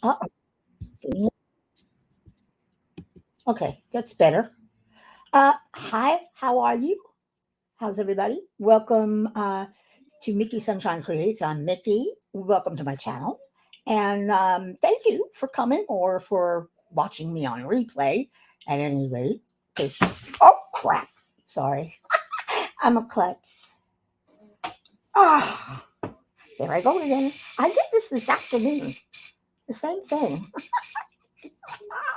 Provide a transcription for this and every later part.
Uh-oh. Okay, that's better. Hi, how are you? How's everybody? Welcome to Mickey Sunshine Creates. I'm Mickey. Welcome to my channel. And thank you for coming or for watching me on replay at any rate. 'Cause- oh, crap. Sorry. I'm a klutz. Ah, there I go again. I did this afternoon. The same thing.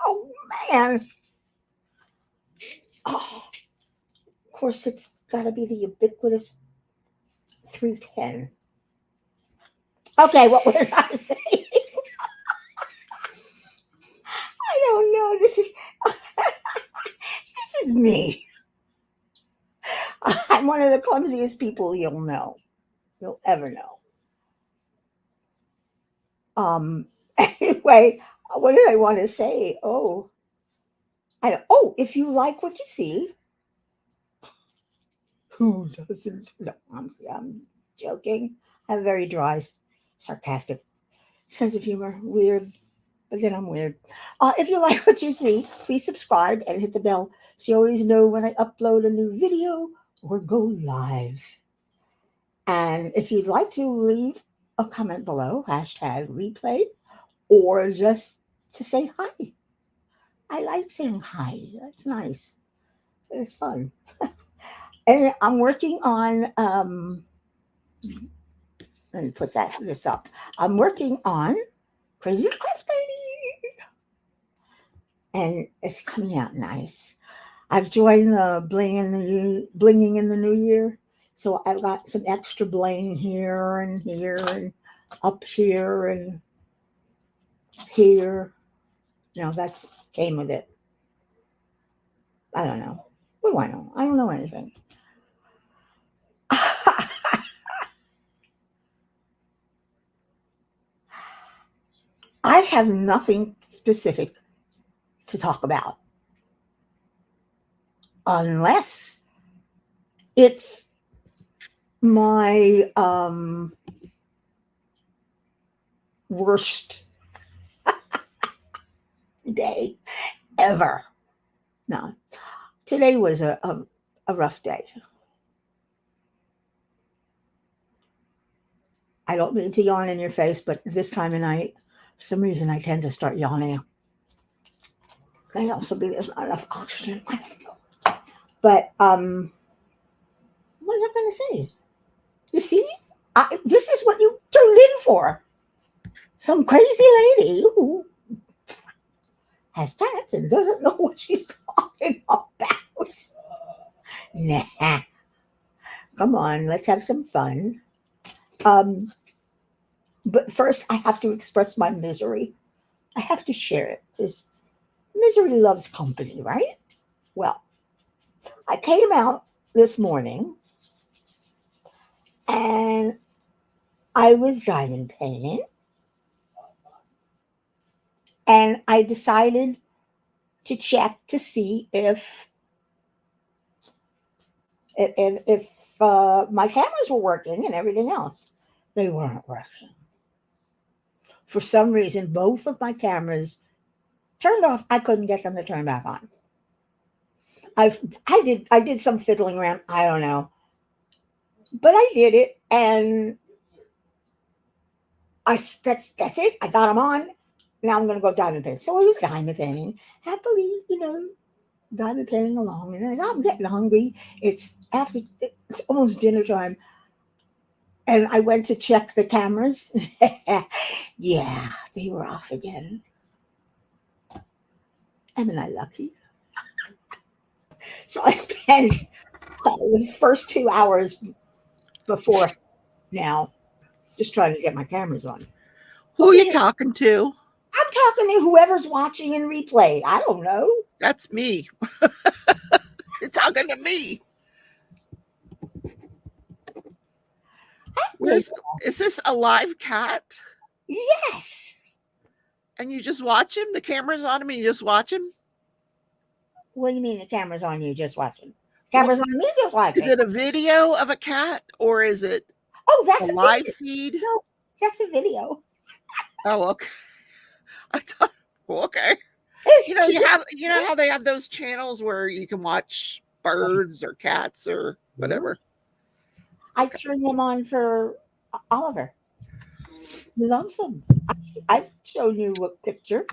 Oh, man. Oh, of course, it's got to be the ubiquitous 310. Okay, what was I saying? I don't know. This is me. I'm one of the clumsiest people you'll ever know. Anyway, what did I want to say? If you like what you see, who doesn't? No, I'm joking. I have a very dry, sarcastic sense of humor. Weird, but then I'm weird. If you like what you see, please subscribe and hit the bell so you always know when I upload a new video or go live. And if you'd like to leave a comment below, hashtag replay, or just to say hi. I like saying hi. That's nice. It's fun. And I'm working on let me put this up. I'm working on Crazy Craft Lady. And it's coming out nice. I've joined the blinging in the new year. So I've got some extra bling here and up here and here. That's came with it. I don't know. What do I know? I don't know anything. I have nothing specific to talk about unless it's my worst day ever. No, today was a rough day. I don't mean to yawn in your face, but this time of night, for some reason, I tend to start yawning. May also be there's not enough oxygen. I don't know. But what was I going to say? You see, this is what you tuned in for. Some crazy lady who has tats and doesn't know what she's talking about. Nah, come on, let's have some fun. Um, but first, I have to express my misery. I have to share it because misery loves company, right? Well, I came out this morning and I was diamond painting, and I decided to check to see if my cameras were working and everything else. They weren't working. For some reason, both of my cameras turned off. I couldn't get them to turn back on. I did some fiddling around. I don't know, but I did it, and that's it. I got them on. Now I'm going to go diamond paint. So I was diamond painting happily, diamond painting along, and then I'm getting hungry. It's almost dinner time, and I went to check the cameras. Yeah, they were off again. Am I lucky? So I spent the first 2 hours before now just trying to get my cameras on. Who are you talking to? I'm talking to whoever's watching in replay. I don't know. That's me. You're talking to me. Is this a live cat? Yes. And you just watch him? The camera's on him and you just watch him? What do you mean the camera's on you just watching? Camera's on me just watching. Is it a video of a cat or is it that's a live video. feed? No, That's a video. Oh, okay. I thought, well, okay. It's You know, cute. you know how they have those channels where you can watch birds or cats or whatever. I turn them on for Oliver. He loves them. I've shown you a picture.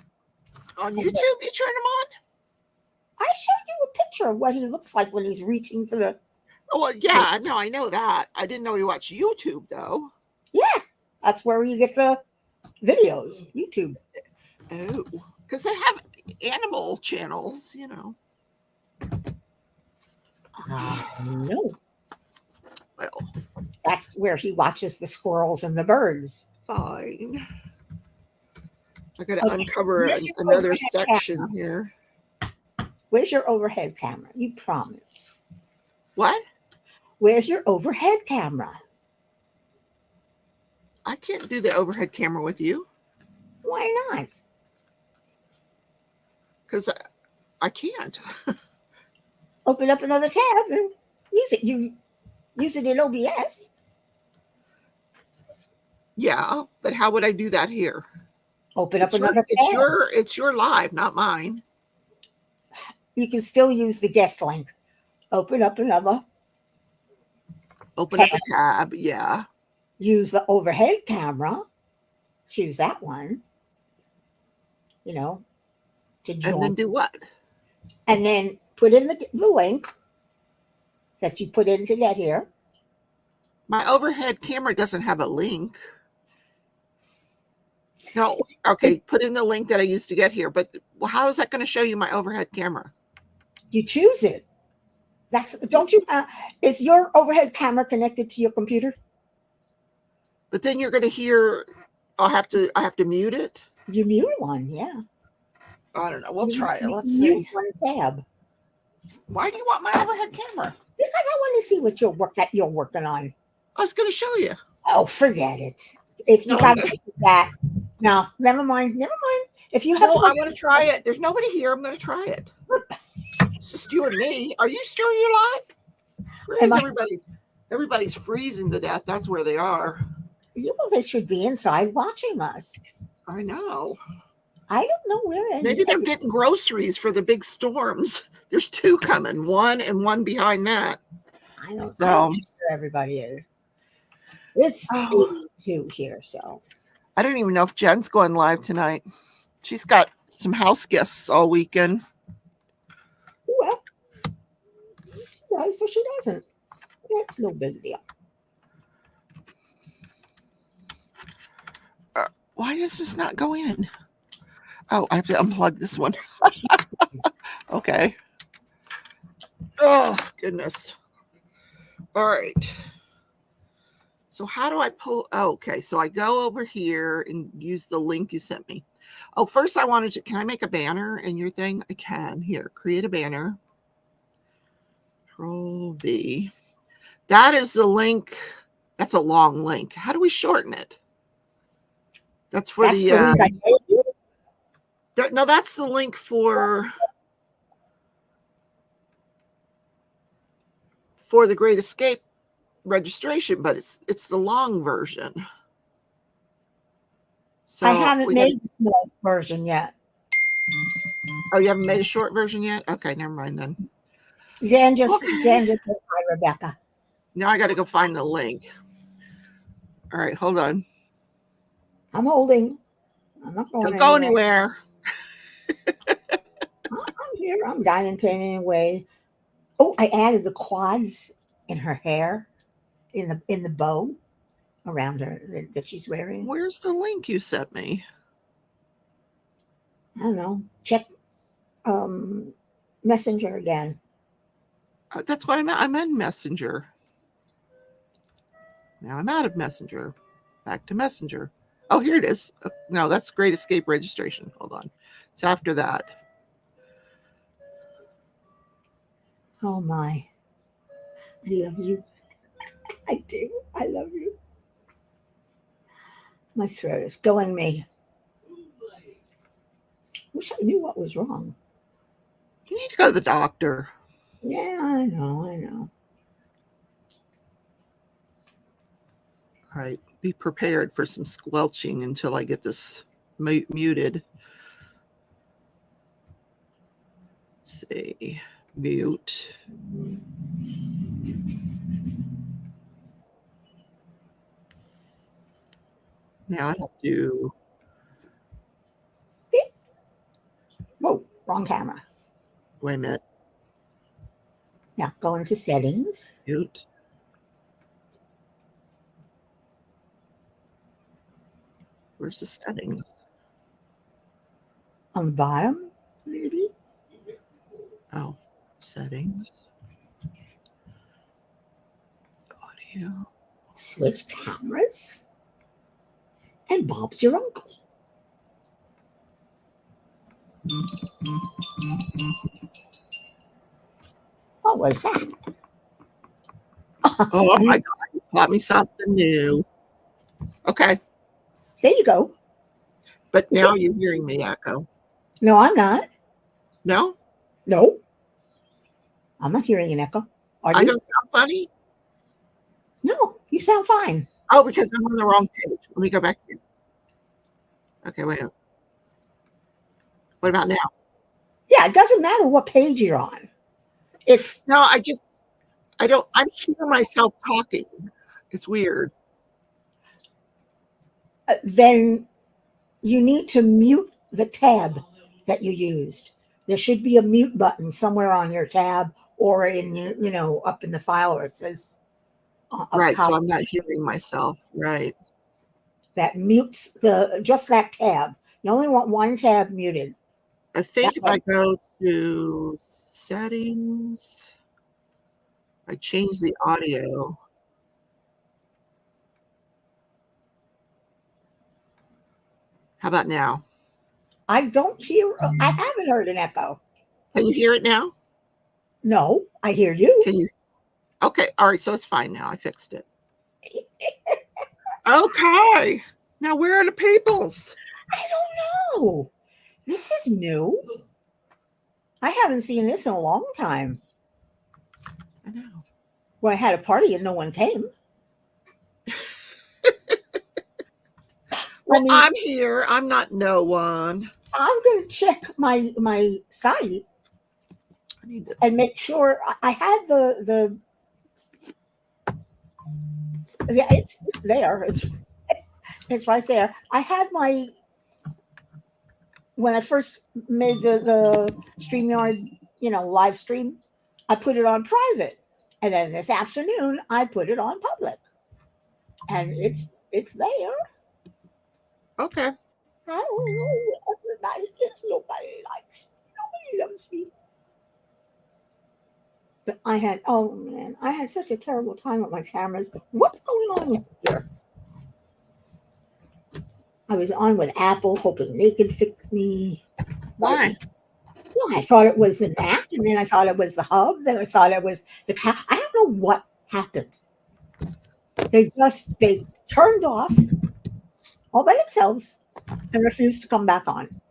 On YouTube, you turn them on? I showed you a picture of what he looks like when he's reaching for the. Oh, well, yeah, no, I know that. I didn't know you watched YouTube, though. Yeah, that's where you get the videos. YouTube. Oh, because they have animal channels, you know. No, Well, that's where he watches the squirrels and the birds. fine. I got to Okay, uncover where's your another overhead section camera? here. Where's your overhead camera? You promised. What? Where's your overhead camera? I can't do the overhead camera with you Why not? because I can't. Open up another tab and use it. You use it in OBS. Yeah, but how would I do that here? Open up another tab. It's your live, not mine. You can still use the guest link. Open up another. Open up a tab. Yeah. Use the overhead camera. Choose that one. You know, to join. And then do what? And then put in the link that you put in to get here. My overhead camera doesn't have a link. No. Okay. Put in the link that I used to get here. But how is that going to show you my overhead camera? You choose it. Don't you? Is your overhead camera connected to your computer? But then you're going to hear. I have to mute it. You mute one, yeah. I don't know. We'll try it. Let's mute see. one tab. Why do you want my overhead camera? Because I want to see what you're working on. I was going to show you. Oh, forget it. If you got that, no, never mind. Never mind. If you have I want to try it. There's nobody here. I'm going to try it. It's just you and me. Are you still your live? Where is everybody? Everybody's freezing to death. That's where they are. They should be inside watching us. I know. I don't know where. Maybe they're getting groceries for the big storms. There's two coming, one and one behind that. I don't know where everybody is. It's 82 here, so. I don't even know if Jen's going live tonight. She's got some house guests all weekend. Well, she does, so she doesn't. That's no big deal. Why is this not going in? Oh, I have to unplug this one. Okay. Oh, goodness. All right. So how do I pull? Oh, okay. So I go over here and use the link you sent me. Oh, first I wanted to, can I make a banner in your thing? I can. Here, create a banner. Control V. That is the link. That's a long link. How do we shorten it? That's for the link I gave you? No, that's the link for the Great Escape registration, but it's the long version. So I haven't made the small version yet. Oh, you haven't made a short version yet? Okay, never mind then. Jen just said hi, Rebecca. Now I got to go find the link. All right, hold on. I'm holding. I'm not going Don't go anywhere. I'm here. I'm diamond painting away. Oh, I added the quads in her hair, in the bow around her that she's wearing. Where's the link you sent me? I don't know. Check Messenger again. That's what I meant. I'm in Messenger. Now I'm out of Messenger. Back to Messenger. Oh, here it is. No, that's Great Escape registration. Hold on. It's after that. Oh my. I love you. I do. I love you. My throat is killing me. Wish I knew what was wrong. You need to go to the doctor. Yeah, I know. right, be prepared for some squelching until I get this muted. Let's see, mute. Now I have to. Whoa, wrong camera. Wait a minute. Yeah, go into settings. Mute. Where's the settings? On the bottom, maybe? Oh, settings. Audio. Switch cameras. And Bob's your uncle. What was that? Oh my God, you taught me something new. Okay. There you go. But now you're hearing me echo. No, I'm not. No? No. I'm not hearing an echo. Are I you? don't sound funny? No, you sound fine. Oh, because I'm on the wrong page. Let me go back here. Okay, wait. What about now? Yeah, it doesn't matter what page you're on. It's No, I hear myself talking. It's weird. then you need to mute the tab that you used. There should be a mute button somewhere on your tab or in up in the file where it says up Right, top. so I'm not hearing myself. Right. That mutes just that tab. You only want one tab muted. I think if I go to settings, I change the audio. How about now? I haven't heard an echo. Can you hear it now? No, I hear you. Can you? Okay, all right, so it's fine now. I fixed it. Okay. Now where are the peoples? I don't know. This is new. I haven't seen this in a long time. I know. Well, I had a party and no one came. Well, I'm here. I'm not no one. I'm going to check my site and make sure I had the yeah, it's there. It's right there. I had when I first made the StreamYard, live stream, I put it on private. And then this afternoon I put it on public. And it's there. Okay. I don't know what everybody is. Nobody loves me. But I had such a terrible time with my cameras. What's going on here? I was on with Apple hoping they could fix me. Why? Well, I thought it was the Mac, and then I thought it was the hub, then I thought it was the cat. I don't know what happened. They turned off all by themselves and refused to come back on.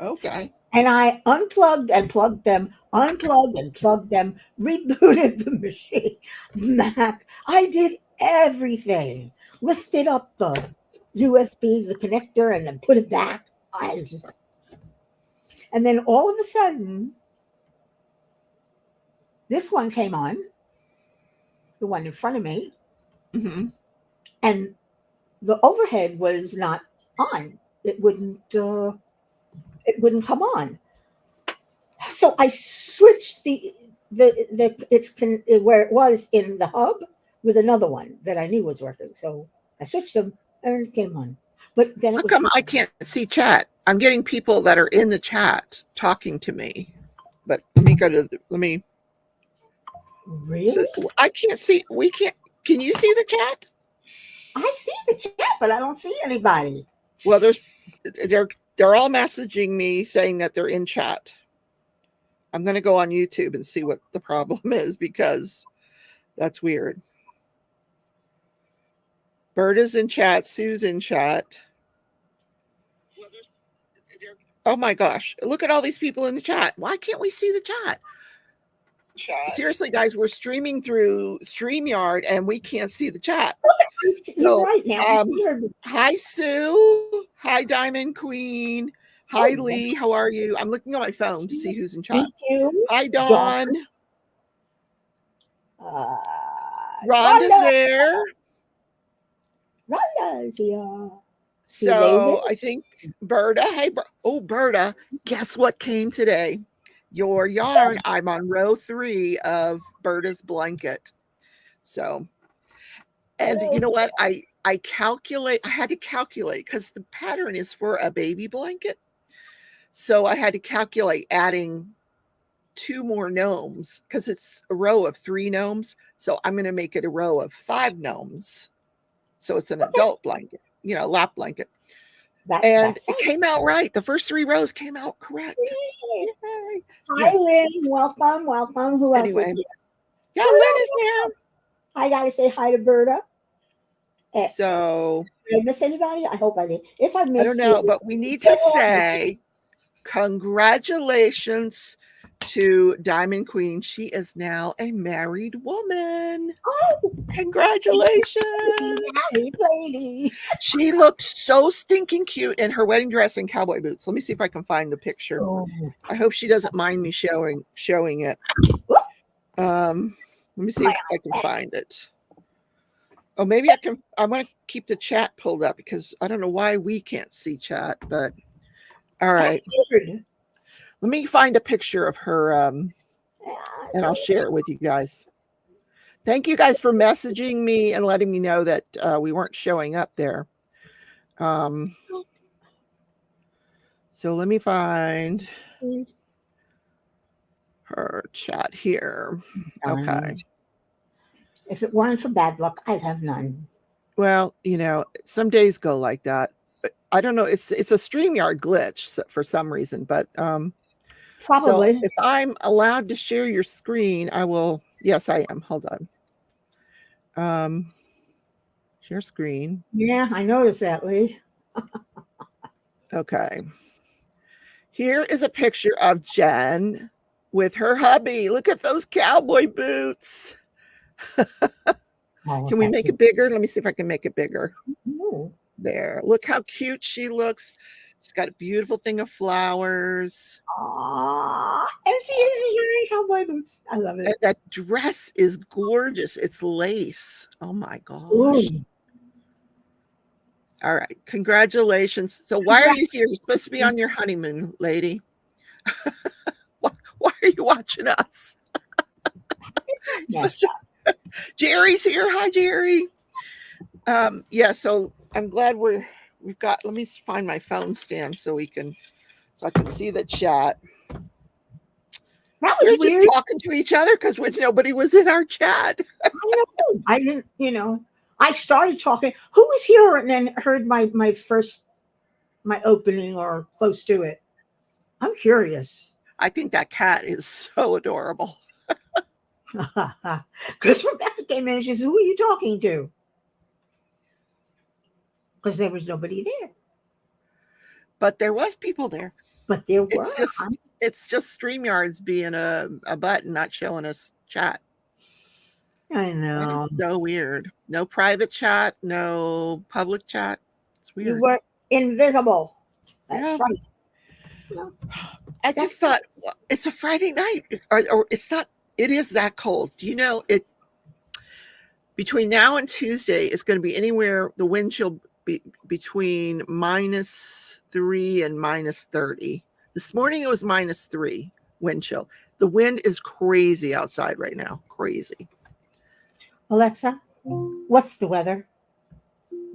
Okay. And I unplugged and plugged them, unplugged and plugged them, rebooted the machine, Mac. I did everything. Lifted up the USB, the connector, and then put it back. And then all of a sudden, this one came on, the one in front of me, and the overhead was not on. It wouldn't come on. So I switched where it was in the hub with another one that I knew was working. So I switched them and it came on. But then how come I can't see chat? I'm getting people that are in the chat talking to me. But Really? So I can't see. Can you see the chat? I see the chat, but I don't see anybody. Well, they're all messaging me saying that they're in chat. I'm going to go on YouTube and see what the problem is because that's weird. Berta's in chat. Sue's in chat. Oh my gosh. Look at all these people in the chat. Why can't we see the chat? Seriously, guys, we're streaming through StreamYard and we can't see the chat. You're right now. Hi, Sue. Hi, Diamond Queen. Hi, Lee. How are you? I'm looking at my phone to see who's in chat. Thank you. Hi, Dawn. Rhonda's there. Rhonda's here. So I think Berta. Hey, Berta, guess what came today? Your yarn. I'm on row 3 of Berta's blanket. So, and you know what? I had to calculate because the pattern is for a baby blanket. So I had to calculate adding 2 more gnomes because it's a row of 3 gnomes. So I'm going to make it a row of 5 gnomes. So it's an adult blanket, lap blanket. And it came out right. The first 3 rows came out correct. Hi, Lynn. Welcome. Who else is here? Yeah, Lynn is there. I got to say hi to Berta. So, did I miss anybody? I hope I did. If I missed, I don't know, but we need to say congratulations to Diamond Queen. She is now a married woman. Oh, congratulations. Married lady. She looked so stinking cute in her wedding dress and cowboy boots. Let me see if I can find the picture. Oh. I hope she doesn't mind me showing it. Let me see if I can find it. Oh, maybe I can. I want to keep the chat pulled up because I don't know why we can't see chat, but all right. Let me find a picture of her and I'll share it with you guys. Thank you guys for messaging me and letting me know that we weren't showing up there. So let me find her chat here. Okay. If it weren't for bad luck, I'd have none. Well, some days go like that. I don't know. It's a StreamYard glitch for some reason, but probably. So if I'm allowed to share your screen, I will. Yes, I am. Hold on. Share screen. Yeah, I noticed that, Lee. Okay. Here is a picture of Jen with her hubby. Look at those cowboy boots. Can we make it bigger? Let me see if I can make it bigger. Ooh. There. Look how cute she looks. She's got a beautiful thing of flowers. Aww. And she is wearing cowboy boots. I love it. And that dress is gorgeous. It's lace. Oh my gosh. Ooh. All right. Congratulations. So why are you here? You're supposed to be on your honeymoon, lady. Why are you watching us? Jerry's here. Hi, Jerry. Yeah, so I'm glad we've got, let me find my phone stand so I can see the chat. That was We're weird. just talking to each other because nobody was in our chat. I didn't, I started talking. Who was here and then heard my opening or close to it? I'm curious. I think that cat is so adorable. Because Rebecca came in and she said, "Who are you talking to?" Because there was nobody there. But there was people there. But there were. It's just StreamYard's being a button, not showing us chat. I know. That is so weird. No private chat, no public chat. It's weird. You were invisible. That's right. Yeah. I just thought, well, it's a Friday night, or it's not. It is that cold. It between now and Tuesday, it's going to be anywhere. The wind chill be between -3 and -30. This morning it was -3 wind chill. The wind is crazy outside right now. Crazy. Alexa, what's the weather?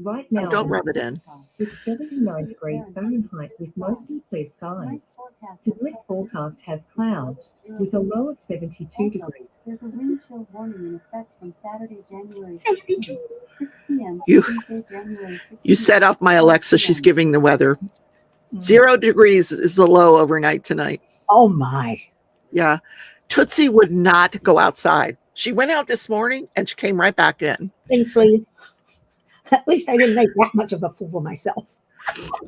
Right now, don't rub it in. It's 79 degrees Fahrenheit with mostly clear skies. Tonight's forecast has clouds with a low of 72 degrees. There's a wind chill warning in effect from Saturday, January 72. 6 p.m. You, Tuesday, January 6 you set off my Alexa. She's giving the weather. 0 degrees is the low overnight tonight. Oh my. Yeah. Tootsie would not go outside. She went out this morning and she came right back in. Thanks, Lee. At least I didn't make that much of a fool of myself.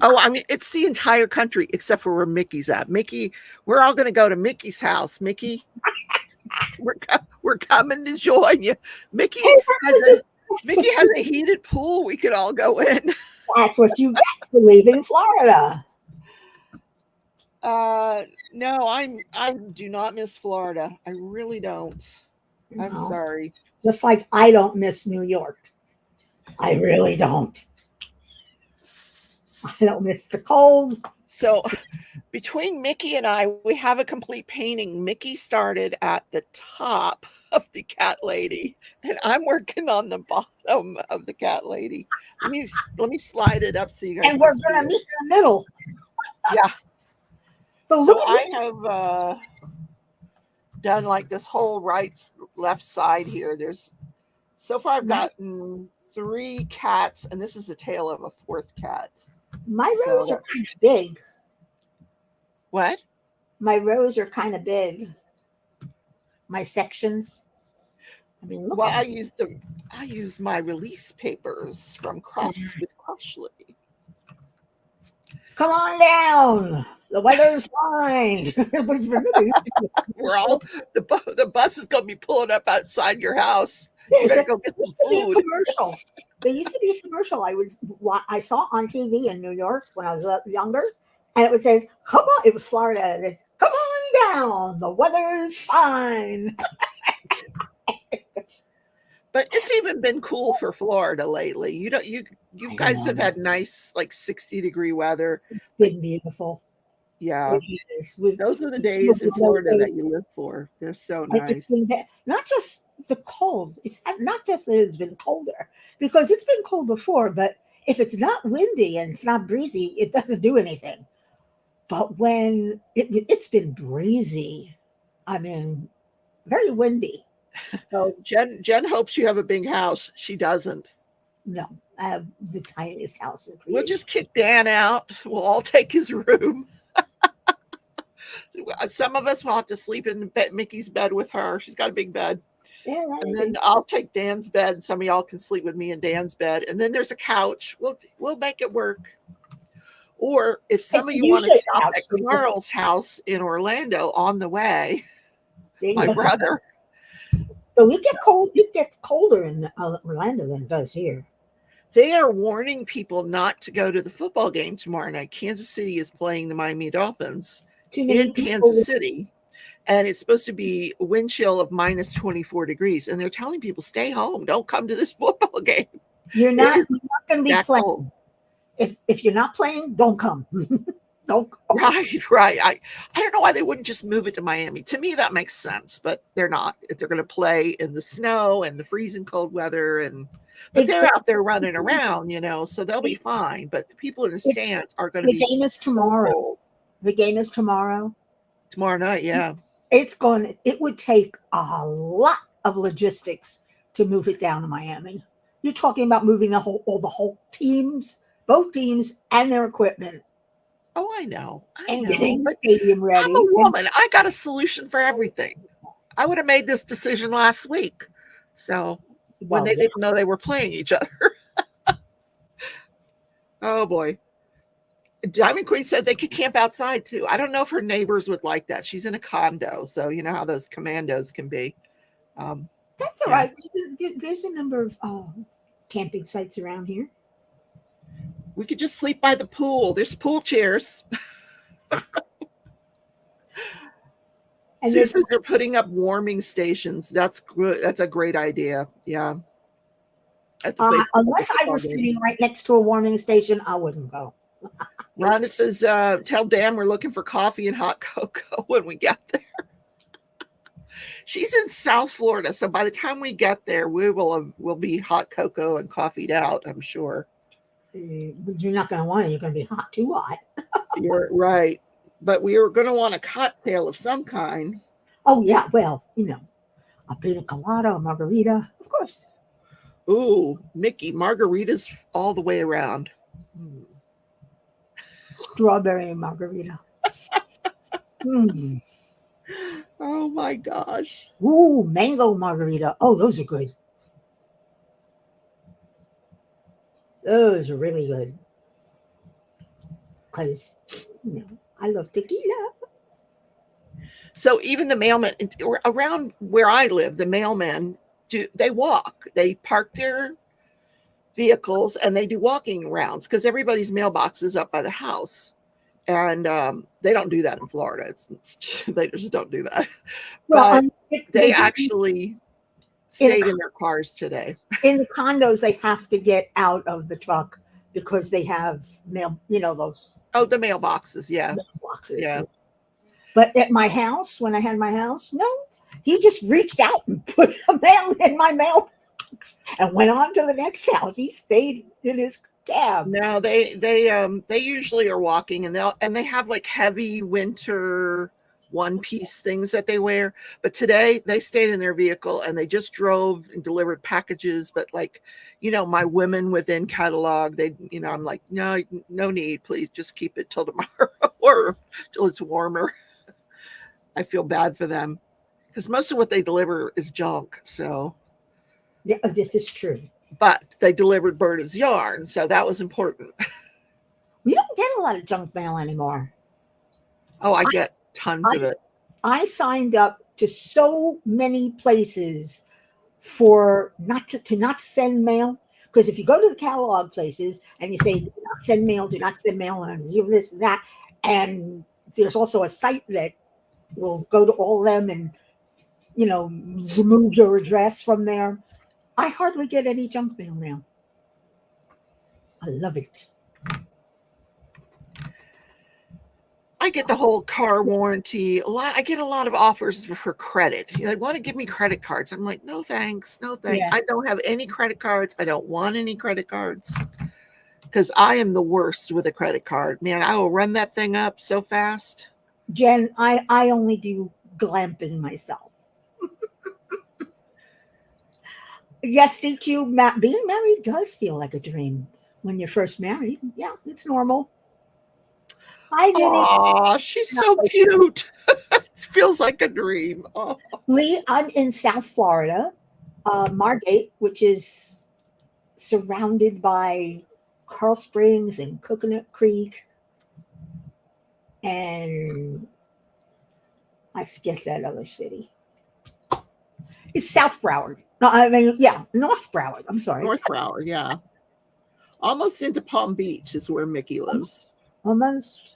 Oh, I mean, it's the entire country except for where Mickey's at. Mickey, we're all going to go to Mickey's house. Mickey, We're coming to join you. Mickey has a heated pool we could all go in. That's what you get for leaving Florida. No, I do not miss Florida. I really don't. I'm No. sorry. Just like I don't miss New York. I really don't. I don't miss the cold. So between Mickey and I, we have a complete painting. Mickey started at the top of the cat lady, and I'm working on the bottom of the cat lady. Let me slide it up so you guys And we're can going to see meet in the middle. it. Yeah. So So look at I have done like this whole left side here. So far I've gotten 3 cats, and this is the tail of a 4th cat. my rows are kind of big. What? My rows are kind of big. My sections. I mean, look. Well, I use my release papers from Crafts with Crashly. Come on down. The weather's fine. We're all the bus is going to be pulling up outside your house. You There's better a, go get there some used to be a food. commercial. There used to be a commercial I saw on TV in New York when I was younger, and it would say, "Come on." It was Florida. And it's, "Come on down. The weather's fine." But it's even been cool for Florida lately. You I guys have know. had nice like 60-degree weather. It's been beautiful. Yeah. It is. Those are the days in Florida that you live for. They're so It's nice. been not just the cold. It's not just that it's been colder, because it's been cold before. But if it's not windy and it's not breezy, it doesn't do anything. But when it's been breezy, I mean, very windy. So Jen hopes you have a big house. She doesn't. no, I have the tiniest house in We'll creation. just kick Dan out. We'll all take his room. Some of us will have to sleep in Mickey's bed with her. She's got a big bed. Yeah, And then I'll take Dan's bed. Some of y'all can sleep with me in Dan's bed. And then there's a couch. We'll make it work. Or if some of you want to stop at Carl's house in Orlando on the way, my brother. So it gets cold. It gets colder in Orlando than it does here. They are warning people not to go to the football game tomorrow night. Kansas City is playing the Miami Dolphins in Kansas City. And it's supposed to be a wind chill of minus 24 degrees. And they're telling people, stay home. Don't come to this football game. You're not going to be playing. Cold. If you're not playing, don't come. Don't go. Right. I don't know why they wouldn't just move it to Miami. To me, that makes sense, but they're not. If they're going to play in the snow and the freezing cold weather, but they're out there running around, so they'll be fine. But the people in the stands are going to be. The game is tomorrow. So the game is tomorrow. Tomorrow night, yeah. It would take a lot of logistics to move it down to Miami. You're talking about moving the whole teams, both teams, and their equipment. Oh, I know. Getting the stadium ready. I'm a woman. I got a solution for everything. I would have made this decision last week. So when they didn't know they were playing each other. Oh boy. Diamond Queen said they could camp outside too. I don't know if her neighbors would like that. She's in a condo, so you know how those commandos can be. That's all right. There's a number of camping sites around here. We could just sleep by the pool. There's pool chairs. Sue says they're putting up warming stations. That's good. That's a great idea. Yeah. Unless I were sitting right next to a warming station, I wouldn't go. Rhonda says, tell Dan we're looking for coffee and hot cocoa when we get there. She's in South Florida, so by the time we get there, we'll be hot cocoa and coffee'd out, I'm sure. But you're not going to want it. You're going to be hot, too hot. You're right. But we are going to want a cocktail of some kind. Oh, yeah. Well, a pina colada, a margarita, of course. Ooh, Mickey, margaritas all the way around. Strawberry margarita. Oh, my gosh. Ooh, mango margarita. Oh, those are good. Those are really good. Because, I love tequila. So even the mailmen around where I live, the mailmen they walk. They park their vehicles and they do walking rounds because everybody's mailbox is up by the house. And they don't do that in Florida. They just don't do that. Well, But they actually stayed in their cars today. In the condos, they have to get out of the truck because they have mail, those. Oh, the mailboxes. Yeah. Mailboxes. Yeah. But at my house, when I had my house, no, he just reached out and put a mail in my mailbox and went on to the next house. He stayed in his cab. No, they usually are walking, and they have like heavy winter one-piece things that they wear. But today they stayed in their vehicle and they just drove and delivered packages. But like, my women within catalog, I'm like, no need, please just keep it till tomorrow or till it's warmer. I feel bad for them because most of what they deliver is junk. So yeah, this is true. But they delivered Berta's yarn, so that was important. We don't get a lot of junk mail anymore. Oh, I get tons of it. I signed up to so many places for not to send mail, because if you go to the catalog places and you say do not send mail, and give this and that, and there's also a site that will go to all of them and remove your address from there. I hardly get any junk mail now. I love it. I get the whole car warranty. I get a lot of offers for credit. They want to give me credit cards. I'm like, no thanks. Yeah. I don't have any credit cards. I don't want any credit cards because I am the worst with a credit card. Man, I will run that thing up so fast. Jen, I only do glamping myself. Yes, DQ, being married does feel like a dream when you're first married. Yeah, it's normal. Hi, Jenny. Oh, she's so cute. It feels like a dream. Oh. Lee, I'm in South Florida, Margate, which is surrounded by Coral Springs and Coconut Creek. And I forget that other city. It's South Broward. North Broward. I'm sorry. North Broward, yeah. Almost into Palm Beach is where Miki lives. Almost.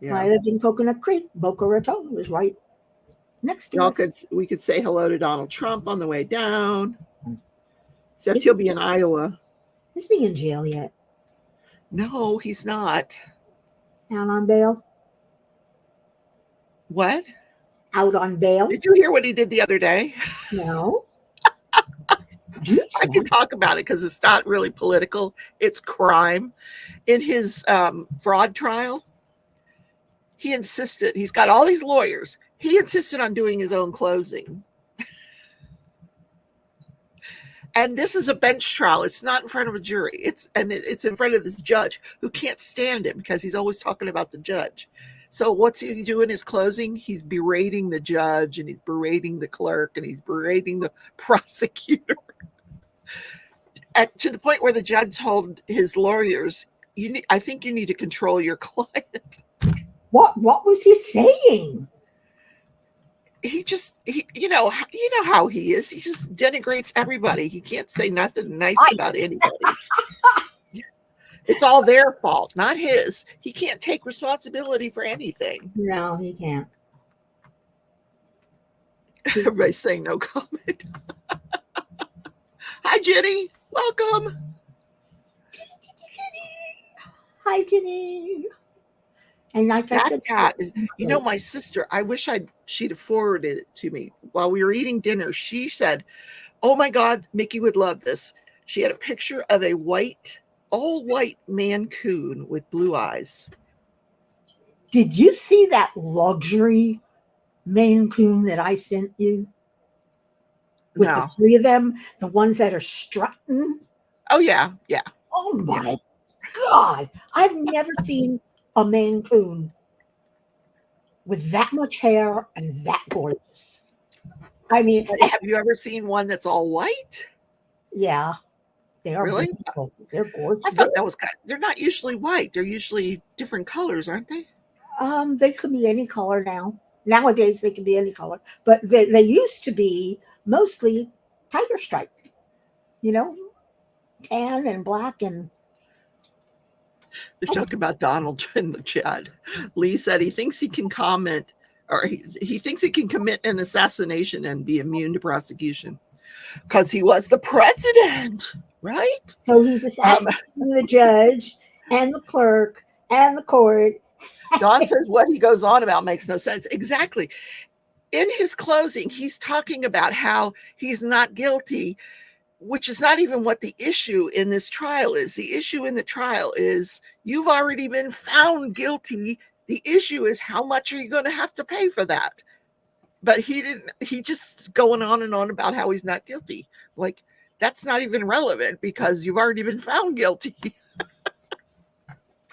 Yeah. I lived in Coconut Creek. Boca Raton was right next to us. We could say hello to Donald Trump on the way down. Except he'll be in Iowa. Is he in jail yet? No, he's not. Out on bail? What? Out on bail? Did you hear what he did the other day? No. I can talk about it because it's not really political. It's crime. In his fraud trial, he insisted, he's got all these lawyers. He insisted on doing his own closing. And this is a bench trial. It's not in front of a jury. It's in front of this judge who can't stand him because he's always talking about the judge. So what's he doing in his closing? He's berating the judge and he's berating the clerk and he's berating the prosecutor. To the point where the judge told his lawyers, I think you need to control your client. What was he saying? He you know how he is. He just denigrates everybody. He can't say nothing nice about anybody. It's all their fault, not his. He can't take responsibility for anything. No, he can't. Everybody's saying no comment. Hi, Jenny. Welcome. Hi, Jenny. And like I said, cat, my sister, I wish she'd have forwarded it to me while we were eating dinner. She said, oh my God, Miki would love this. She had a picture of a all white Maine Coon with blue eyes. Did you see that luxury Maine Coon that I sent you? With the three of them, the ones that are strutting. Oh, yeah. Yeah. Oh, my God. I've never seen a Maine Coon with that much hair and that gorgeous. I mean, have you ever seen one that's all white? Yeah. They are really beautiful. They're gorgeous. I thought that was they're not usually white. They're usually different colors, aren't they? They could be any color now. Nowadays they can be any color, but they used to be mostly tiger stripe, you know, tan and black. And They're talking about Donald in the chat. Lee said he thinks he can comment, or he thinks he can commit an assassination and be immune to prosecution because he was the president, right? so he's assassinating the judge and the clerk and the court. Don says what he goes on about makes no sense. Exactly. In his closing, he's talking about how he's not guilty, which is not even what the issue in this trial is. The issue in the trial is you've already been found guilty. The issue is how much are you going to have to pay for that? But he just going on and on about how he's not guilty. Like, that's not even relevant because you've already been found guilty.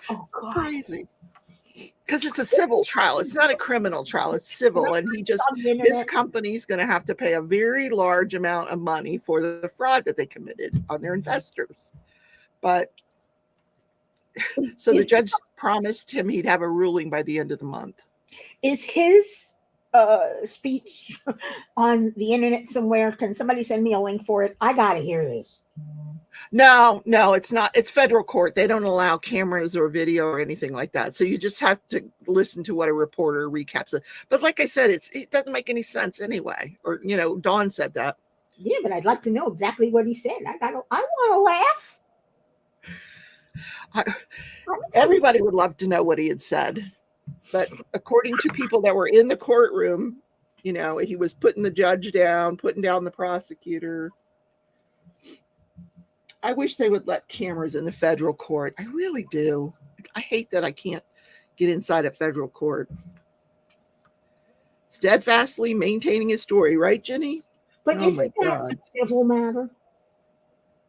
Oh, God. Crazy. Because it's a civil trial. It's not a criminal trial. It's civil. And his company's going to have to pay a very large amount of money for the fraud that they committed on their investors. But so the judge promised him he'd have a ruling by the end of the month. Is his speech on the internet somewhere? Can somebody send me a link for it? I got to hear this. No, it's not. It's federal court. They don't allow cameras or video or anything like that. So you just have to listen to what a reporter recaps it. But like I said, it doesn't make any sense anyway. Or, Dawn said that. Yeah, but I'd like to know exactly what he said. I want to laugh. Everybody would love to know what he had said. But according to people that were in the courtroom, he was putting the judge down, putting down the prosecutor. I wish they would let cameras in the federal court. I really do. I hate that I can't get inside a federal court. Steadfastly maintaining his story, right, Jenny? But isn't that a civil matter?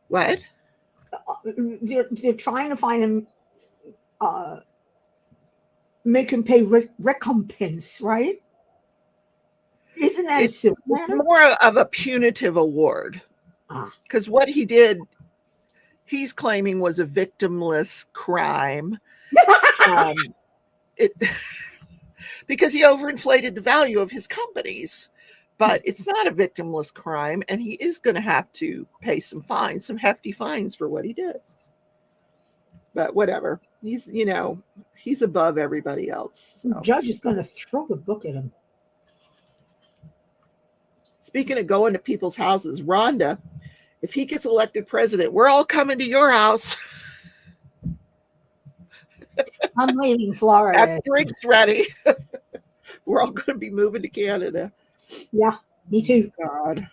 What? They're trying to find him, make him pay recompense, right? Isn't that a civil matter? It's more of a punitive award. Because what he did, he's claiming was a victimless crime. Because he overinflated the value of his companies. But it's not a victimless crime, and he is going to have to pay some fines, some hefty fines for what he did. But whatever. He's above everybody else. So. The judge is going to throw the book at him. Speaking of going to people's houses, Rhonda, if he gets elected president, we're all coming to your house. I'm leaving Florida. Have drinks ready. We're all going to be moving to Canada. Yeah, me too. God.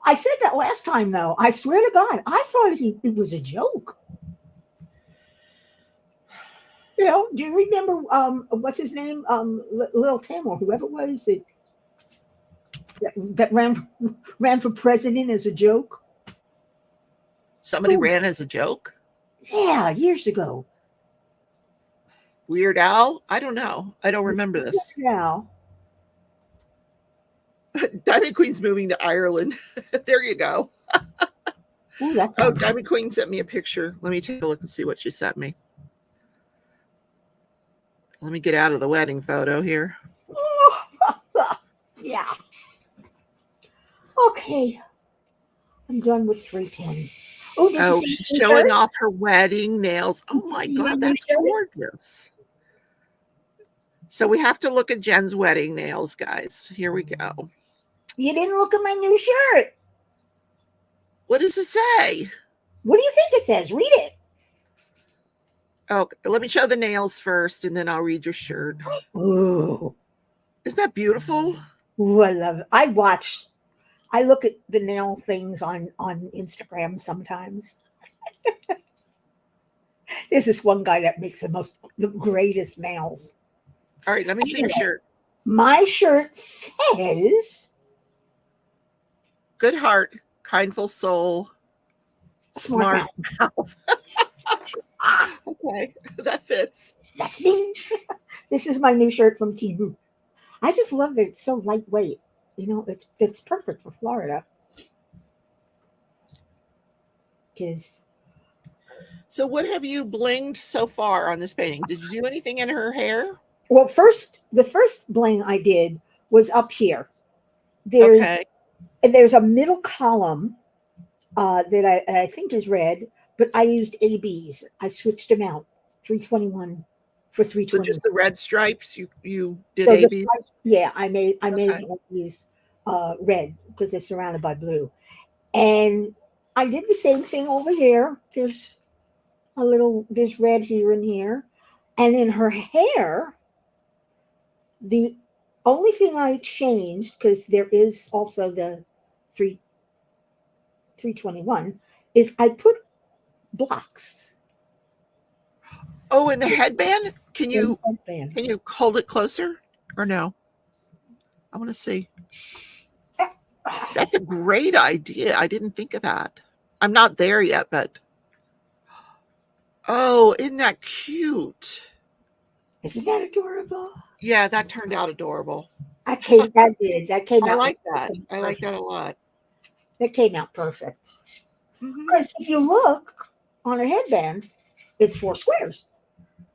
I said that last time, though. I swear to God, I thought it was a joke. Do you remember what's his name? Lil Tim or whoever it was that ran for president as a joke? Somebody ran as a joke? Yeah, years ago. Weird Al? I don't know. I don't remember this. Yeah. Diamond Queen's moving to Ireland. There you go. Ooh, that sounds Diamond Queen sent me a picture. Let me take a look and see what she sent me. Let me get out of the wedding photo here. Yeah. Okay. I'm done with 310. Oh, she's showing off her wedding nails. Oh my God, that's gorgeous. So we have to look at Jen's wedding nails, guys. Here we go. You didn't look at my new shirt. What does it say? What do you think it says? Read it. Oh, let me show the nails first, and then I'll read your shirt. Ooh. Isn't that beautiful? Ooh, I love it. I look at the nail things on Instagram sometimes. There's this one guy that makes the greatest nails. All right, let me see your shirt. My shirt says good heart, kindful soul, smart mouth. Okay, that fits. That's me. This is my new shirt from Temu. I just love that it's so lightweight. It's perfect for Florida. So what have you blinged so far on this painting? Did you do anything in her hair? Well, the first bling I did was up here. Okay. There's a middle column that I think is red, but I used ABs. I switched them out, 321 for So 320. just the red stripes. You did So the ABs. stripes, yeah, I made Okay. the ABs red because they're surrounded by blue, and I did the same thing over here. There's red here and here, and in her hair, the only thing I changed, because there is also the 321, is I put blocks Oh, and the headband. Can in the you headband. hold it closer or no? I want to see. That's a great idea. I didn't think of that. I'm not there yet, but oh, isn't that cute? Isn't that adorable? Yeah, that turned out adorable. That came I out like that. I like perfect. that a lot. That came out perfect. Hmm. Because if you look on a headband, it's 4 squares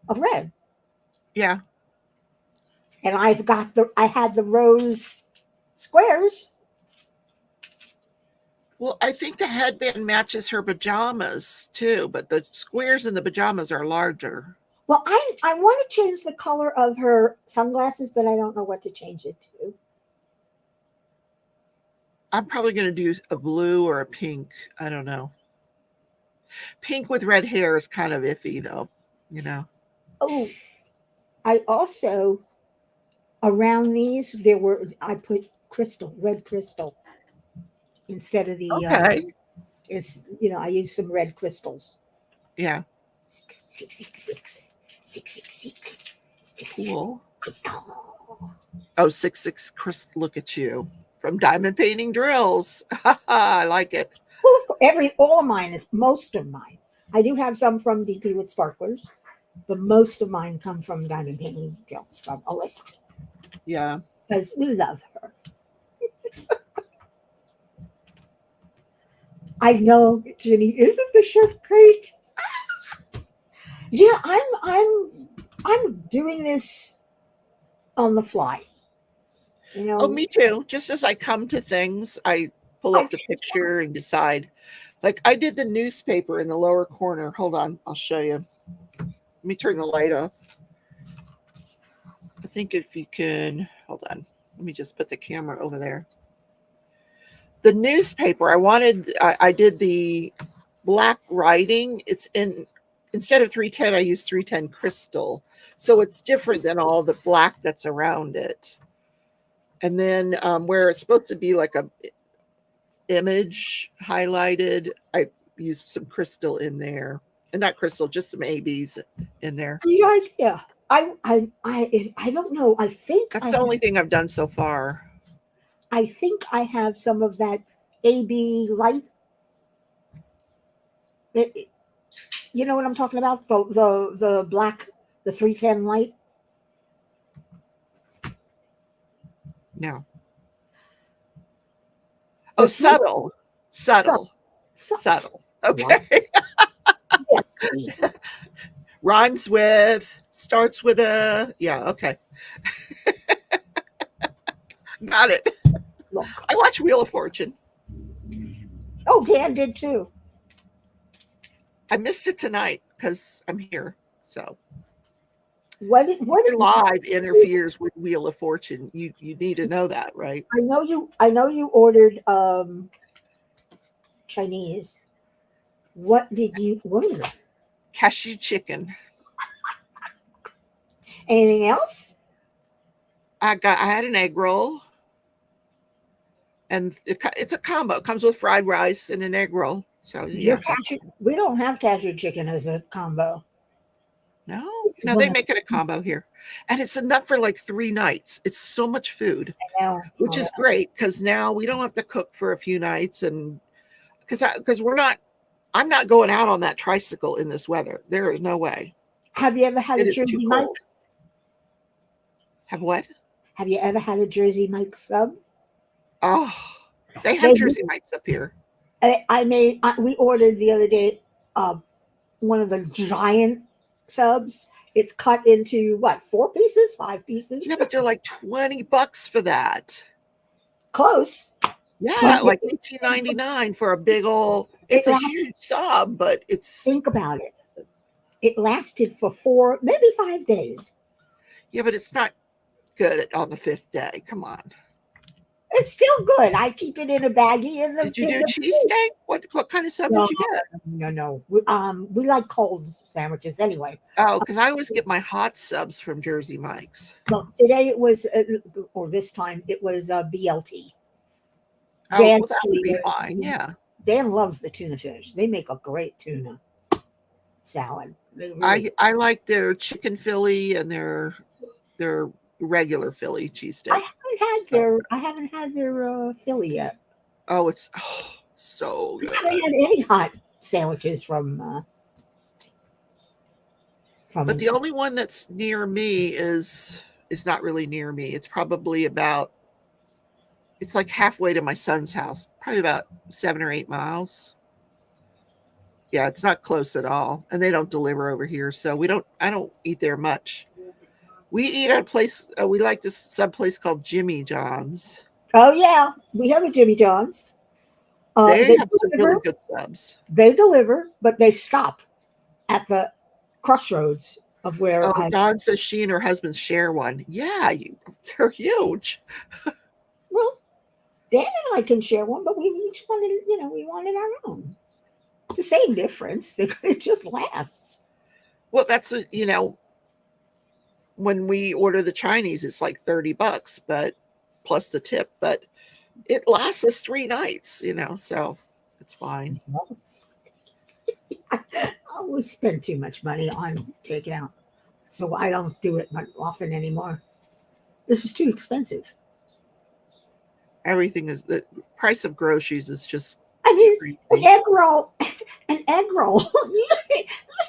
of red. Yeah. And I had the rose squares. Well, I think the headband matches her pajamas too, but the squares in the pajamas are larger. Well, I want to change the color of her sunglasses, but I don't know what to change it to. I'm probably going to do a blue or a pink. I don't know. Pink with red hair is kind of iffy, though. You know. Oh, I also around these I put red crystal instead of the Okay. I used some red crystals. Yeah. 666, 666, 666 Cool. crystal. Oh, 6 Chris, look at you from Diamond Painting Drills. I like it. Well, all of mine most of mine. I do have some from DP with sparklers, but most of mine come from Diamond Painting Drills from Alyssa Yeah. because we love her. I know, Jenny. Isn't the shirt great? Yeah, I'm doing this on the fly. You know, Oh, me too. Just as I come to things, I pull I up the picture and decide. Like I did the newspaper in the lower corner. Hold on, I'll show you. Let me turn the light off. I think if you can, hold on. Let me just put the camera over there. The newspaper, I did the black writing. Instead of 310, I used 310 crystal. So it's different than all the black that's around it. And then where it's supposed to be like a image highlighted, I used some crystal in there. And not crystal, just some ABs in there. great idea. I don't know. That's the only thing I've done so far. I think I have some of that AB light. You know what I'm talking about? The black, the 310 light. No. Oh, subtle. Subtle. Okay. Yeah. Rhymes with, starts with a, yeah, okay. Got it. Look. I watch Wheel of Fortune. Oh, Dan did too. I missed it tonight because I'm here. So What did live interferes with Wheel of Fortune. You need to know that, right? I know you ordered Chinese. What did you order? Cashew chicken. Anything else? I had an egg roll. And it's a combo. It comes with fried rice and an egg roll. So yeah. We don't have cashew chicken as a combo. No, they make it a combo here. And it's enough for like 3 nights. It's so much food, which is great because now we don't have to cook for a few nights. And because I'm not going out on that tricycle in this weather. There is no way. Have you ever had a Jersey Mike's? Have what? Have you ever had a Jersey Mike's sub? Oh, they have Jersey Mike's up here. We ordered the other day one of the giant subs, it's cut into what, 4 pieces, 5 pieces? Yeah, but they're like $20 for that. Close. Yeah, But like $18.99 for a big old. It's It a lasts- huge sub, but it's think about it. It lasted for 4, maybe 5 days. yeah, but it's not good on the 5th day. Come on. It's still good. I keep it in a baggie in the. Did you in do the cheesesteak? What kind of sub No, did you get? no. We like cold sandwiches anyway. Oh, because I always get my hot subs from Jersey Mike's. Well, today it was, or this time it was BLT. Oh, Dan, well, that would be fine. Yeah. Dan loves the tuna fish. They make a great tuna salad. They really, I like their chicken Philly and their regular Philly cheesesteak. I haven't had their Philly yet. Oh, it's so I good. haven't had any hot sandwiches from. But the only one that's near me is not really near me. It's probably about, it's like halfway to my son's house, probably about 7 or 8 miles. Yeah, it's not close at all. And they don't deliver over here. So I don't eat there much. We eat at a place, we like this sub place called Jimmy John's. Oh yeah, we have a Jimmy John's. They have some really good subs. They deliver, but they stop at the crossroads of where. Oh, Dawn says she and her husband share one. Yeah, they're huge. Well, Dan and I can share one, but we each wanted, we wanted our own. It's the same difference. It just lasts. Well, that's when we order the Chinese, it's like $30, but plus the tip. But it lasts us 3 nights, so it's fine. I always spend too much money on takeout, so I don't do it often anymore. This is too expensive. Everything is, the price of groceries is just. I mean, crazy. an egg roll used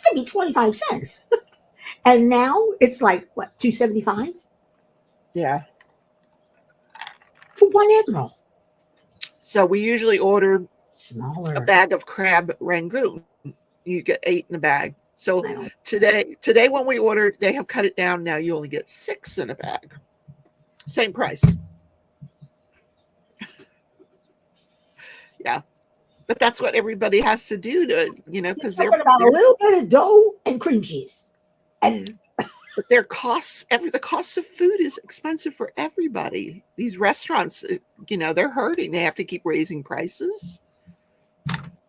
to be 25 cents. And now it's like, what, $2.75? Yeah. For one egg roll. So we usually order Smaller. a bag of crab rangoon. You get 8 in a bag. So Wow. today when we ordered, they have cut it down. Now you only get 6 in a bag. Same price. Yeah. But that's what everybody has to do to, because You're talking about a little bit of dough and cream cheese. And but their costs, the cost of food is expensive for everybody. These restaurants, they're hurting. They have to keep raising prices.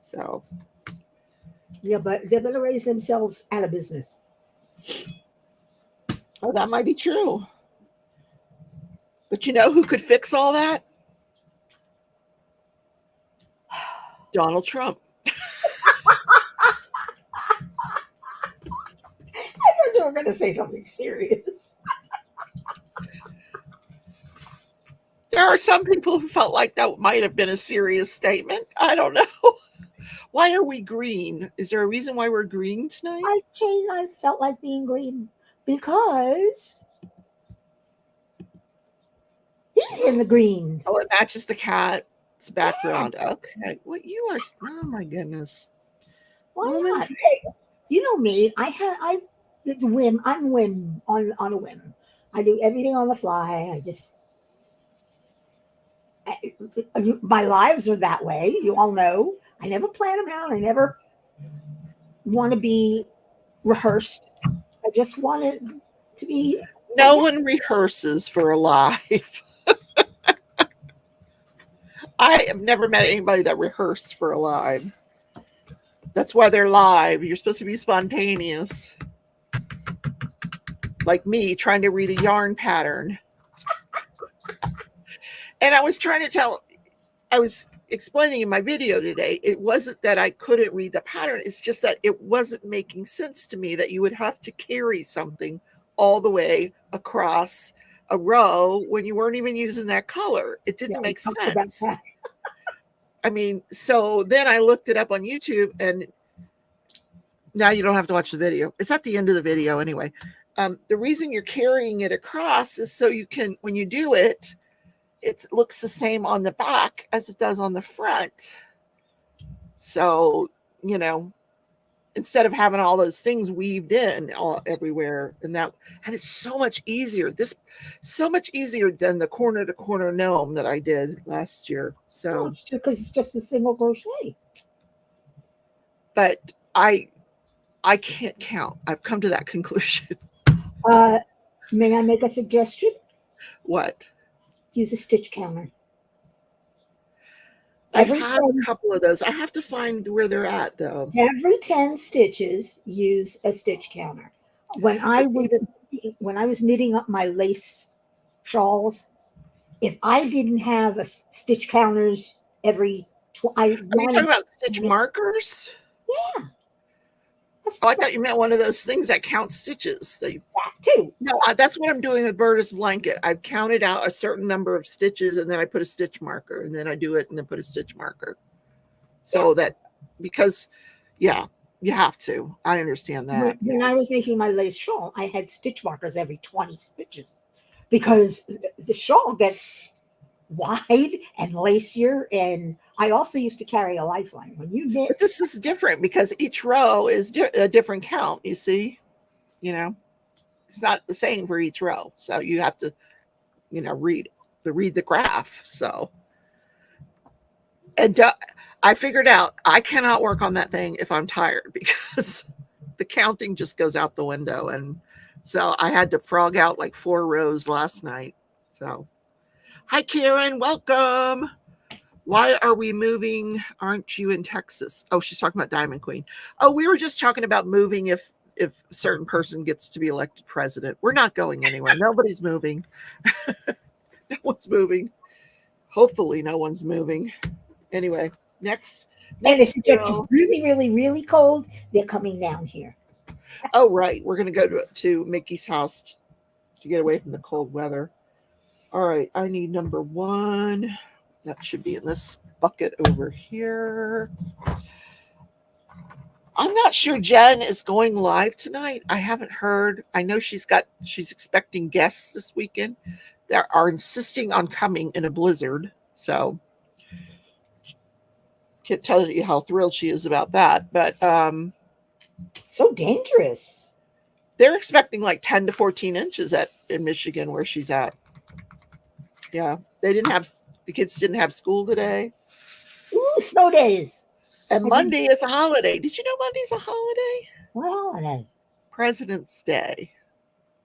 So. yeah, but they're going to raise themselves out of business. Oh, that might be true. But you know who could fix all that? Donald Trump. I thought you were going to say something serious. There are some people who felt like that might have been a serious statement. I don't know. Why are we green? Is there a reason why we're green tonight? I felt like being green because he's in the green. Oh, it matches the cat's background. Okay. What you are? Oh my goodness. Why Woman. not? Hey, you know me. It's a whim. I'm on a whim. I do everything on the fly. My lives are that way. You all know. I never plan them out. I never want to be rehearsed. I just want it to be. No one rehearses for a live. I have never met anybody that rehearsed for a live. That's why they're live. You're supposed to be spontaneous. Like me trying to read a yarn pattern. And I was explaining in my video today, it wasn't that I couldn't read the pattern. It's just that it wasn't making sense to me that you would have to carry something all the way across a row when you weren't even using that color. It didn't make sense. I mean, so then I looked it up on YouTube, and now you don't have to watch the video. It's at the end of the video anyway. The reason you're carrying it across is so you can, when you do it, it looks the same on the back as it does on the front. So, instead of having all those things weaved in all everywhere. And it's so much easier. So much easier than the corner to corner gnome that I did last year. So it's because it's just a single crochet. but I can't count. I've come to that conclusion. May I make a suggestion? What? Use a stitch counter. I've Every had a couple of those. I have to find where they're at though. Every 10 stitches, use a stitch counter. When I was knitting up my lace shawls, if I didn't have a stitch counters every, Are you talking about stitch markers? Yeah. Oh, I thought you meant one of those things that counts stitches. That too. No, that's what I'm doing with Berta's blanket. I've counted out a certain number of stitches, and then I put a stitch marker, and then I do it, and then put a stitch marker. So that, because, yeah, you have to. I understand that. When I was making my lace shawl, I had stitch markers every 20 stitches because the shawl gets wide and lacier, and I also used to carry a lifeline. When you knit, but this is different because each row is a different count. You see, it's not the same for each row, so you have to, read the graph. So, and I figured out I cannot work on that thing if I'm tired because the counting just goes out the window, and so I had to frog out like 4 rows last night. So. Hi, Karen. Welcome. Why are we moving? Aren't you in Texas? Oh, she's talking about Diamond Queen. Oh, we were just talking about moving if a certain person gets to be elected president. We're not going anywhere. Nobody's moving. No one's moving. Hopefully no one's moving. Anyway, next and if it gets really, really, really cold, they're coming down here. Oh, right. We're going to go to Mickey's house to get away from the cold weather. All right, I need number 1. That should be in this bucket over here. I'm not sure Jen is going live tonight. I haven't heard. I know she's expecting guests this weekend. They are insisting on coming in a blizzard. So can't tell you how thrilled she is about that. But so dangerous. They're expecting like 10 to 14 inches in Michigan where she's at. Yeah, the kids didn't have school today. Ooh, snow days. And Monday is a holiday. Did you know Monday's a holiday? What holiday? President's Day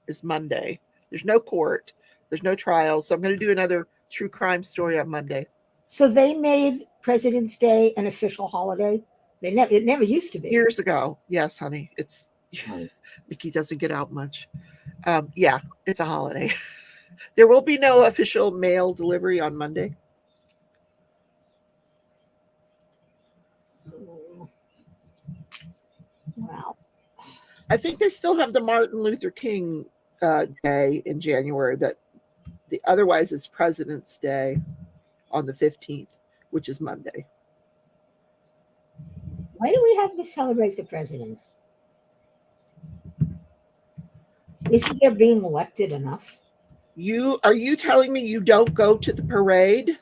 is Monday. There's no court. There's no trial. So I'm going to do another true crime story on Monday. So they made President's Day an official holiday? It never used to be. Years ago. Yes, honey. Mickey doesn't get out much. Yeah, it's a holiday. There will be no official mail delivery on Monday. Wow. I think they still have the Martin Luther King Day in January, but otherwise it's President's Day on the 15th, which is Monday. Why do we have to celebrate the presidents? Isn't there being elected enough? Are you telling me you don't go to the parade?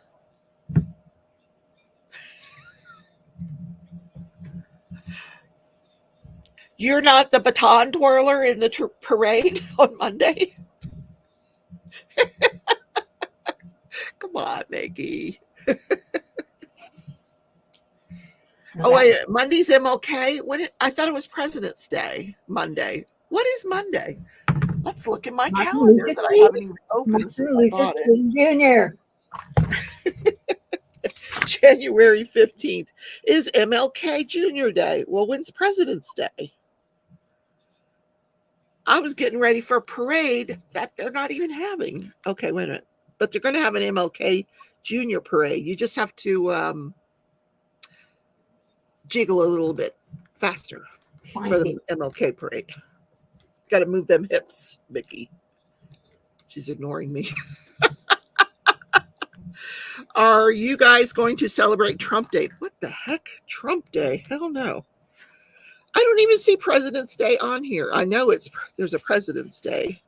You're not the baton twirler in the parade on Monday? Come on, Mickey. Oh, wait, Monday's MLK? I thought it was President's Day, Monday. What is Monday? Let's look at my calendar that I haven't even opened since I bought it. Jr. January 15th is MLK Jr. Day. Well, when's President's Day? I was getting ready for a parade that they're not even having. Okay, wait a minute. But they're going to have an MLK Jr. parade. You just have to jiggle a little bit faster for the MLK parade. Got to move them hips, Mickey. She's ignoring me. Are you guys going to celebrate Trump Day? What the heck? Trump Day? Hell no. I don't even see President's Day on here. I know there's a President's Day.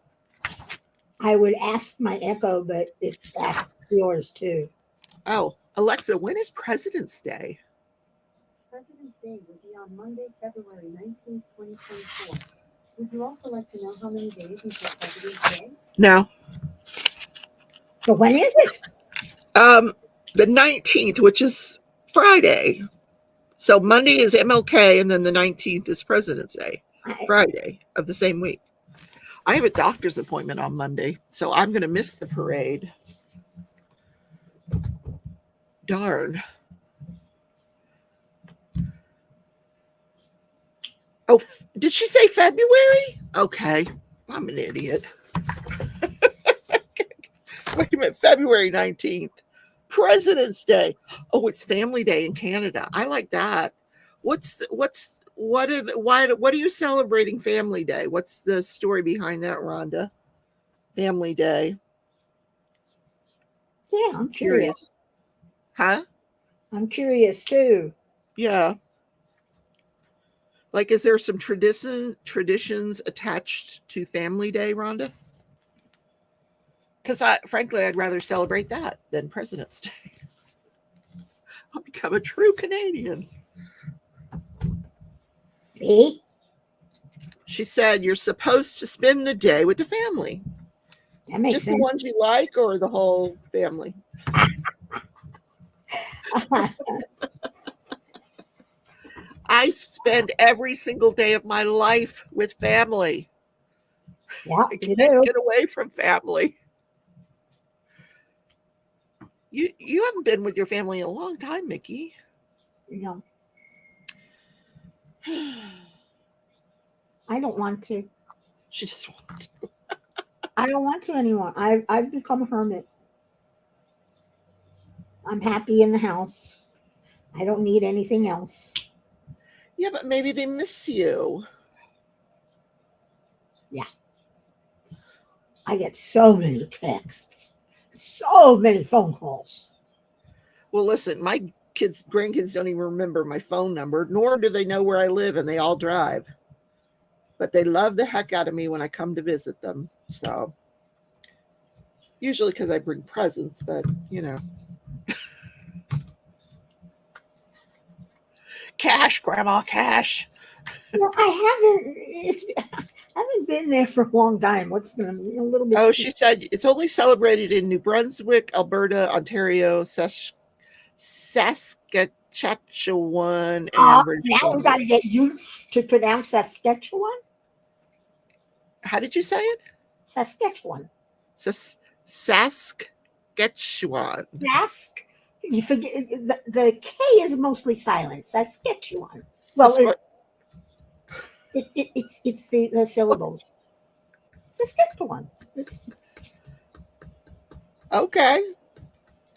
I would ask my Echo, but it asks yours too. Oh, Alexa, when is President's Day? President's Day would be on Monday, February 19th, 2024. Would you also like to know how many days until President's Day? No. So when is it? The 19th, which is Friday. So Monday is MLK, and then the 19th is President's Day, Friday of the same week. I have a doctor's appointment on Monday, so I'm going to miss the parade. Darn. Oh, did she say February? Okay. I'm an idiot. Wait a minute. February 19th. President's Day. Oh, it's Family Day in Canada. I like that. What are you celebrating Family Day? What's the story behind that, Rhonda? Family Day. Yeah, I'm curious. Huh? I'm curious too. Yeah. Like, is there some traditions attached to Family Day, Rhonda? Because frankly, I'd rather celebrate that than President's Day. I'll become a true Canadian. See? She said you're supposed to spend the day with the family. That makes Just sense. the ones you like, or the whole family? I spend every single day of my life with family. Yeah, I you can't do. get away from family. You haven't been with your family in a long time, Miki. No, I don't want to. She just wants to. I don't want to anymore. I've become a hermit. I'm happy in the house. I don't need anything else. Yeah, but maybe they miss you. I get so many texts, so many phone calls. Well, listen, my grandkids don't even remember my phone number, nor do they know where I live, and they all drive. But they love the heck out of me when I come to visit them. So, usually because I bring presents, but cash, Grandma, cash. No, I haven't. I haven't been there for a long time. What's a little bit? Oh, she said it's only celebrated in New Brunswick, Alberta, Ontario, Saskatchewan, and British Now we Columbia. got to get you to pronounce Saskatchewan. How did you say it? Saskatchewan. Saskatchewan. Sask. You forget the K is mostly silent. Saskatchewan. Well, it's the syllables. Saskatchewan. Okay.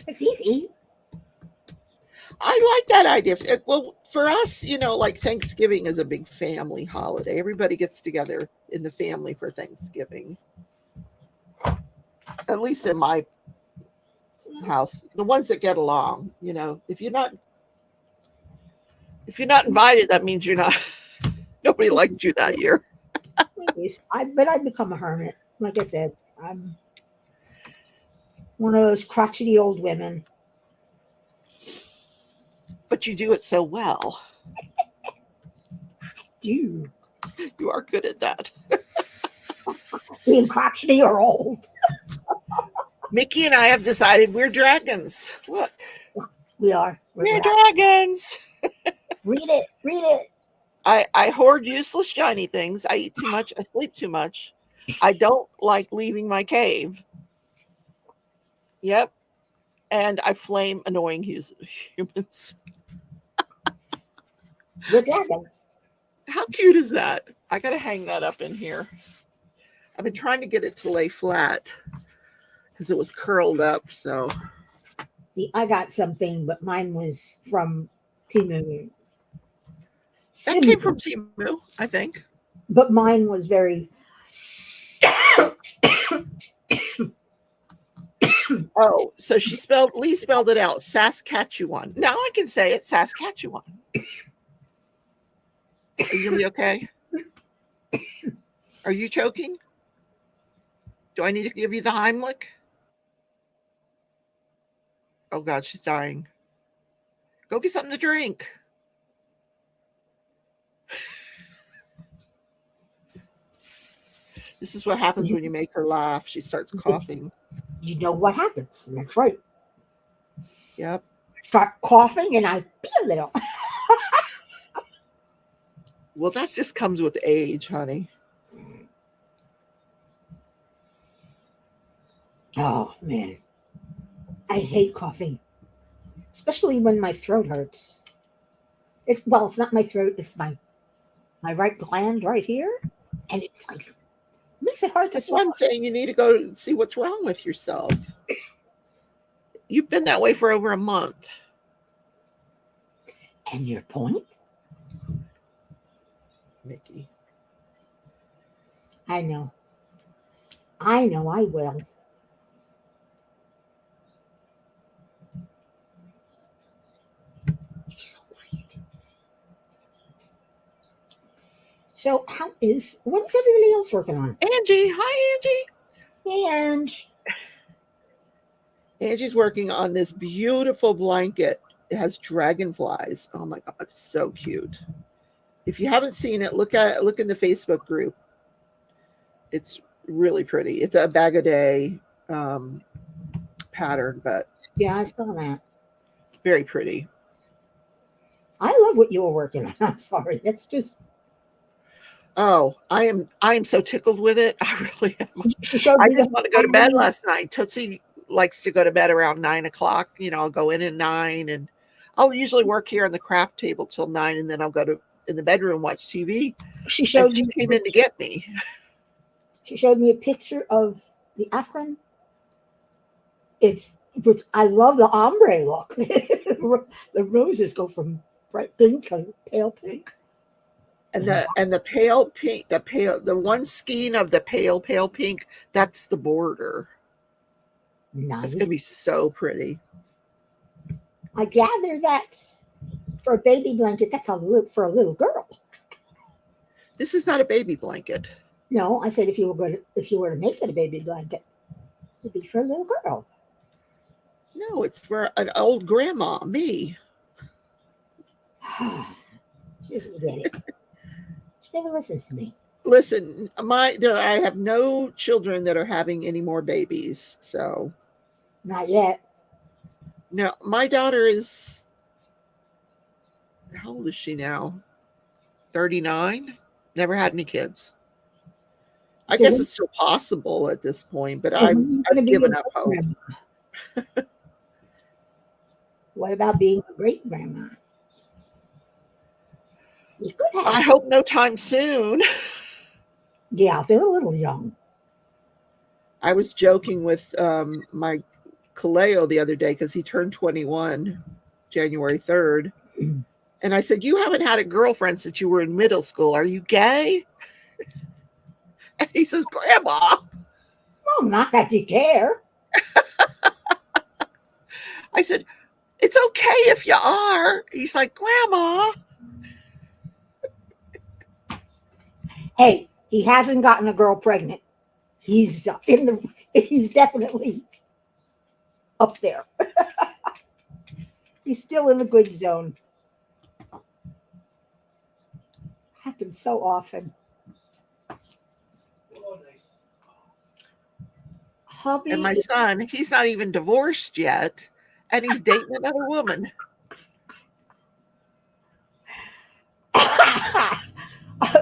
It's easy. I like that idea. Well, for us, like Thanksgiving is a big family holiday. Everybody gets together in the family for Thanksgiving. At least in my house, the ones that get along. If you're not invited, that means you're not. Nobody liked you that year. But I've become a hermit. Like I said, I'm one of those crotchety old women. But you do it so well. Dude, You are good at that. being crotchety or old. Miki and I have decided we're dragons. Look, We are. we're dragons. Read it. Read it. I hoard useless shiny things. I eat too much. I sleep too much. I don't like leaving my cave. Yep. And I flame annoying humans. We're dragons. How cute is that? I got to hang that up in here. I've been trying to get it to lay flat because it was curled up. So, See, I got something, but mine was from Timu. that came from Timu, I think. But mine was very. Oh, so Lee spelled it out. Saskatchewan. Now I can say it, Saskatchewan. Are you going to be okay? Are you choking? Do I need to give you the Heimlich? Oh, God, she's dying. Go get something to drink. This is what happens when you make her laugh. She starts coughing. You know what happens. That's right. Yep. Start coughing and I pee a little. Well, that just comes with age, honey. Oh, man. I hate coughing, especially when my throat hurts. It's not my throat. It's my right gland right here. And it's like, makes it hard to That's why swallow. I'm saying you need to go see what's wrong with yourself. You've been that way for over a month. And your point? Miki. I know. I know I will. She's so quiet. So what's everybody else working on? Angie. Hi, Angie. And Angie's working on this beautiful blanket. It has dragonflies. Oh my God, so cute. If you haven't seen it, look in the Facebook group. It's really pretty. It's a bag a day pattern, but yeah, I saw that. very pretty. I love what you were working on. I'm sorry. That's just. Oh, I am so tickled with it. I really am. She showed I me didn't want to go to bed last night. Tootsie likes to go to bed around 9:00. I'll go in at 9, and I'll usually work here on the craft table till 9, and then I'll go in the bedroom, watch TV. She showed And she me. came in to get me. She showed me a picture of the apron. I love the ombre look. The roses go from bright pink to pale pink. And the pale pink, the one skein of the pale pink, that's the border. Nice. It's gonna be so pretty. I gather that's for a baby blanket. That's for a little girl. This is not a baby blanket. No, I said if you were to make it a baby blanket, it'd be for a little girl. No, it's for an old grandma, me. She doesn't get it. She never listens to me. Listen, I have no children that are having any more babies, so Not yet. no. My daughter is, how old is she now? 39. Never had any kids. I guess it's still possible at this point, but I've given up hope. What about being a great grandma? You could have. I hope no time soon. Yeah, they're a little young. I was joking with my Kaleo the other day because he turned 21 January 3rd. And I said, you haven't had a girlfriend since you were in middle school. Are you gay? And he says, Grandma. Well, not that you care. I said, it's okay if you are. He's like, Grandma. Hey, he hasn't gotten a girl pregnant. He's definitely up there. He's still in the good zone. Happens so often. Hubby, And my son, he's not even divorced yet, and he's dating another woman.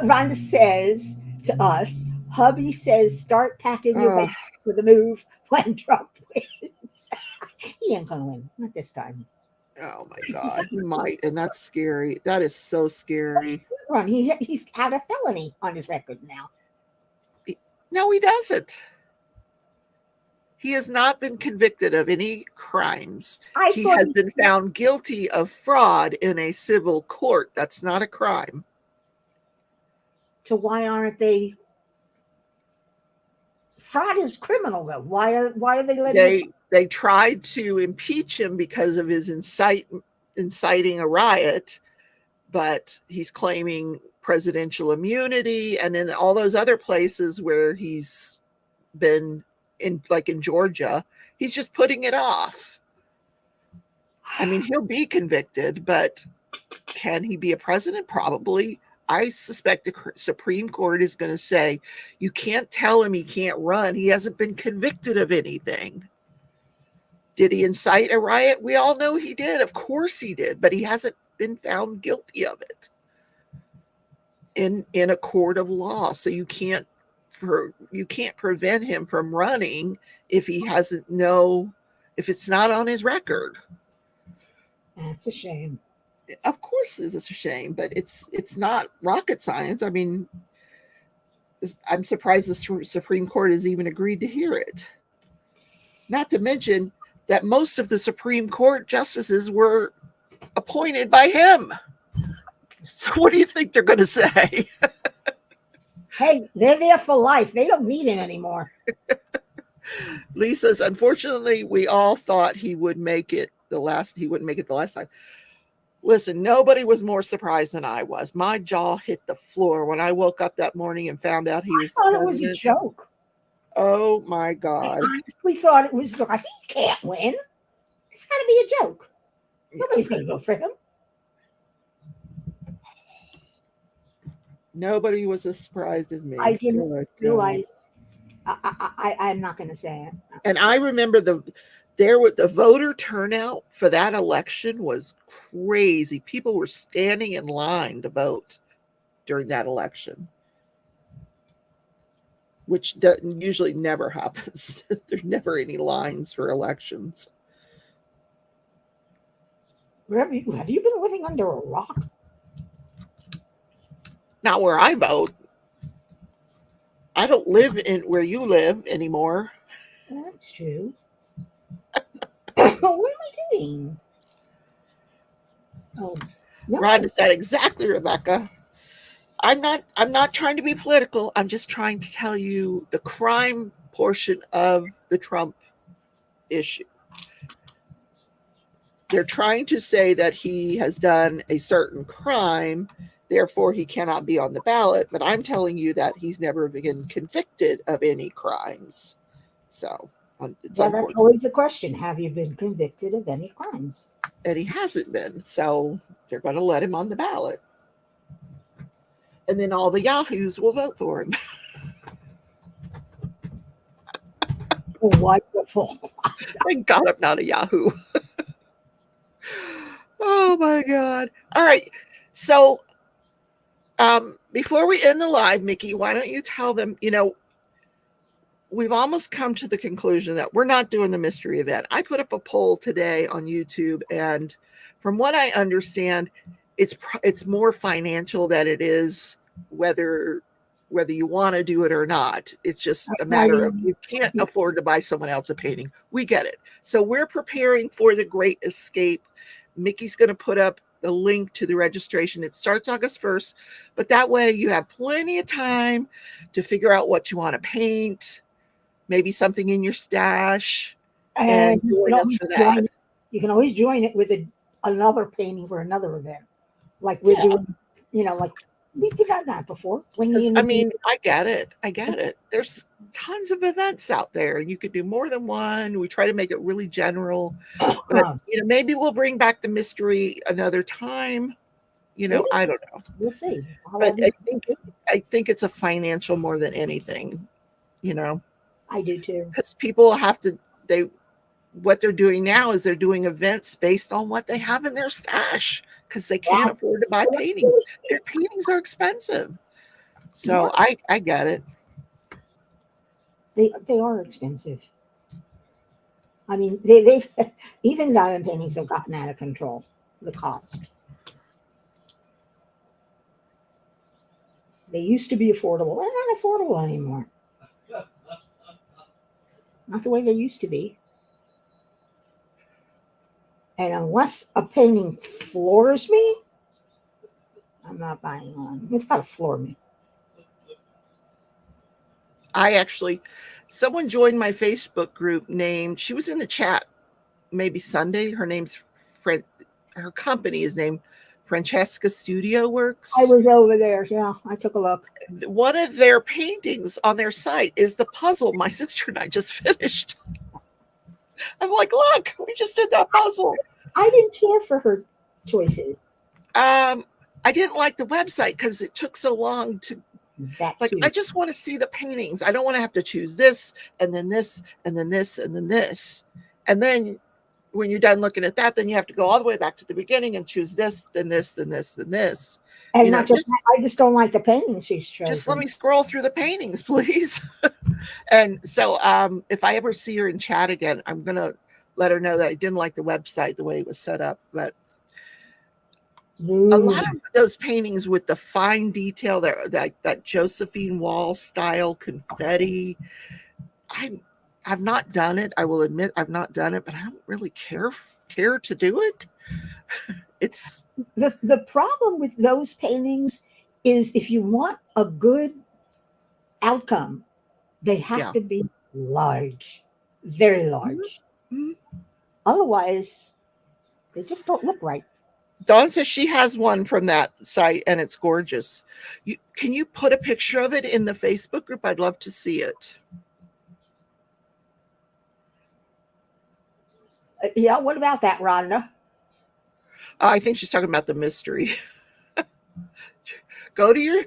Rhonda says to us, hubby says, start packing your bags for the move when Trump wins. He ain't gonna win, not this time. Oh my God, he might, and that's scary. That is so scary. Run, he's had a felony on his record now. No, he doesn't. He has not been convicted of any crimes. He has been found guilty of fraud in a civil court. That's not a crime. So why aren't they? Fraud is criminal, though. Why are they letting? They tried to impeach him because of his inciting a riot, but he's claiming presidential immunity, and in all those other places where he's been like in Georgia, he's just putting it off. I mean, he'll be convicted, but can he be a president? Probably. I suspect the Supreme Court is going to say, you can't tell him he can't run. He hasn't been convicted of anything. Did he incite a riot? We all know he did. Of course he did, but he hasn't been found guilty of it in a court of law. So you can't prevent him from running if he hasn't if it's not on his record. That's a shame. Of course it's a shame, but it's not rocket science. I mean, I'm surprised the Supreme Court has even agreed to hear it. Not to mention that most of the Supreme Court justices were appointed by him. So what do you think they're going to say? Hey, they're there for life. They don't need it anymore. Lee says, unfortunately, we all thought he would make it the last time. Listen, nobody was more surprised than I was. My jaw hit the floor when I woke up that morning and found out he was. I thought it was a joke. Oh my God. I honestly thought it was a joke. I said, he can't win. It's got to be a joke. Nobody's going to go for him. Nobody was as surprised as me. I didn't realize. I'm not going to say it. And I remember the voter turnout for that election was crazy. People were standing in line to vote during that election, which usually never happens. There's never any lines for elections. Have you been living under a rock? Not where I vote. I don't live in where you live anymore. That's true. What am I doing? Oh, no. Ron said exactly, Rebecca. I'm not trying to be political. I'm just trying to tell you the crime portion of the Trump issue. They're trying to say that he has done a certain crime, therefore he cannot be on the ballot. But I'm telling you that he's never been convicted of any crimes. So it's that's always a question. Have you been convicted of any crimes? And he hasn't been. So they're going to let him on the ballot. And then all the yahoos will vote for him. Wonderful. Thank God I'm not a yahoo. Oh my God. All right. So before we end the live, Miki, why don't you tell them, we've almost come to the conclusion that we're not doing the mystery event. I put up a poll today on YouTube, and from what I understand, it's more financial than it is whether you want to do it or not. It's just a matter of you can't afford to buy someone else a painting. We get it. So we're preparing for the Great Escape. Miki's going to put up the link to the registration. It starts August 1st, but that way you have plenty of time to figure out what you want to paint, maybe something in your stash, and join us for that. You can always join it with another painting for another event. Like we're doing, like we've done that before. I get it. There's tons of events out there, and you could do more than one. We try to make it really general, but maybe we'll bring back the mystery another time. I don't know. We'll see. But I think it's a financial more than anything. I do too. Because people have to. What they're doing now is they're doing events based on what they have in their stash because they can't afford to buy paintings. Their paintings are expensive. So I get it. They are expensive. I mean, they've even diamond paintings have gotten out of control. The cost. They used to be affordable. They're not affordable anymore. Not the way they used to be. And unless a painting floors me, I'm not buying one. It's got to floor me. Someone joined my Facebook group she was in the chat maybe Sunday. Her name's her company is named Francesca Studio Works. I was over there. Yeah, I took a look. One of their paintings on their site is the puzzle my sister and I just finished. I'm like, look, we just did that puzzle. I didn't care for her choices. I didn't like the website because it took so long to, That like, too. I just want to see the paintings. I don't want to have to choose this and then this and then this and then this. And then when you're done looking at that, then you have to go all the way back to the beginning and choose this, then this, then this, then this. And You know, not just I just don't like the paintings she's chosen. just let me scroll through the paintings, please. And so if I ever see her in chat again, I'm going to let her know that I didn't like the website, the way it was set up. But a lot of those paintings with the fine detail, that Josephine Wall style confetti, I've not done it. I will admit I've not done it, but I don't really care to do it. It's the problem with those paintings is if you want a good outcome, they have to be large, very large. Mm-hmm. Otherwise, they just don't look right. Dawn says she has one from that site and it's gorgeous. Can you put a picture of it in the Facebook group? I'd love to see it. Yeah, what about that, Rhonda? I think she's talking about the mystery. Go to your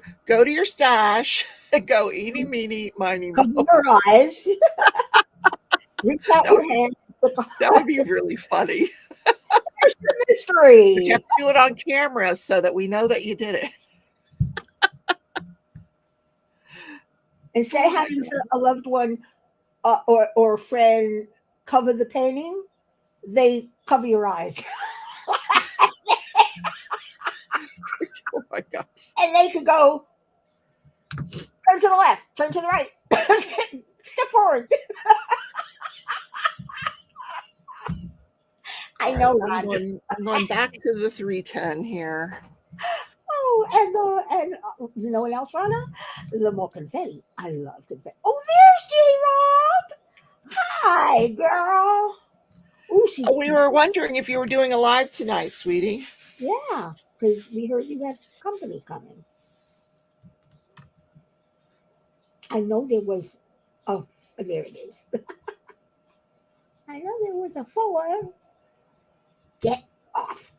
stash and go eeny meeny miny mo. Cover your eyes. Reach out your hand. That would be really funny. There's the mystery. But you have to do it on camera so that we know that you did it. Instead of having a loved one or a friend cover the painting, they cover your eyes. Oh my God. And they could go, turn to the left, turn to the right, step forward. I know, I'm going back to the 310 here. Oh, and you know what else, Rhonda? The more confetti. I love confetti. Oh, there's J. Rob. Hi, girl. Ooh, We were wondering if you were doing a live tonight, sweetie. Yeah, because we heard you had company coming. I know there was. Oh, there it is. I know there was a 4. Get off.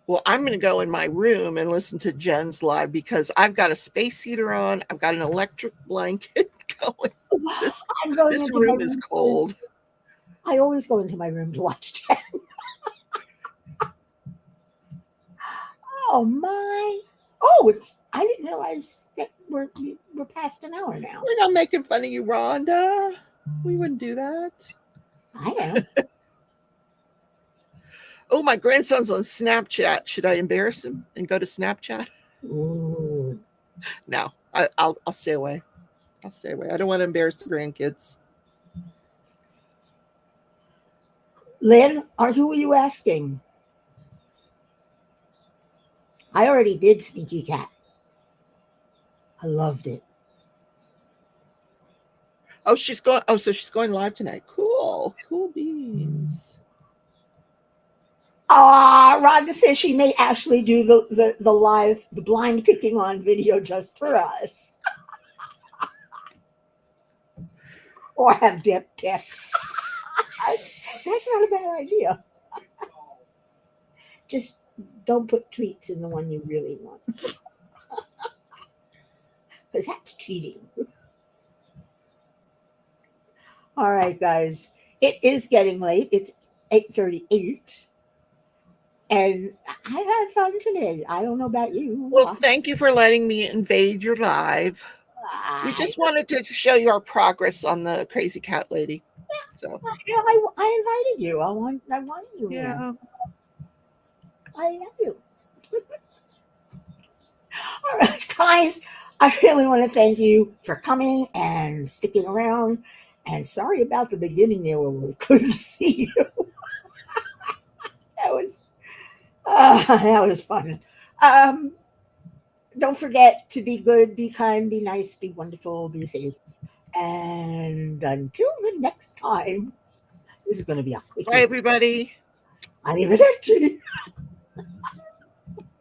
Well, I'm going to go in my room and listen to Jen's live because I've got a space heater on. I've got an electric blanket going. This room is cold. I always go into my room to watch Jen. Oh my! Oh, I didn't realize that we're past an hour now. We're not making fun of you, Rhonda. We wouldn't do that. I am. Oh, my grandson's on Snapchat. Should I embarrass him and go to Snapchat? Ooh. No, I'll stay away. I'll stay away. I don't want to embarrass the grandkids. Lynn, who are you asking? I already did Sneaky Cat. I loved it. Oh, she's going. Oh, so she's going live tonight. Cool. Cool beans. Rhonda says she may actually do the live, the blind picking on video just for us. Or have Deb pick. That's not a bad idea. Just don't put treats in the one you really want. Because that's cheating. All right, guys. It is getting late. It's 8:38. And I had fun today. I don't know about you. Well, thank you for letting me invade your live. We just wanted to show you our progress on the crazy cat lady. So I invited you. I wanted you. Yeah. Here. I love you. All right, guys. I really want to thank you for coming and sticking around. And sorry about the beginning there where we couldn't see you. That was fun. Don't forget to be good, be kind, be nice, be wonderful, be safe. And until the next time, this is going to be a quick. Bye, everybody. Arrivederci.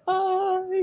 Bye.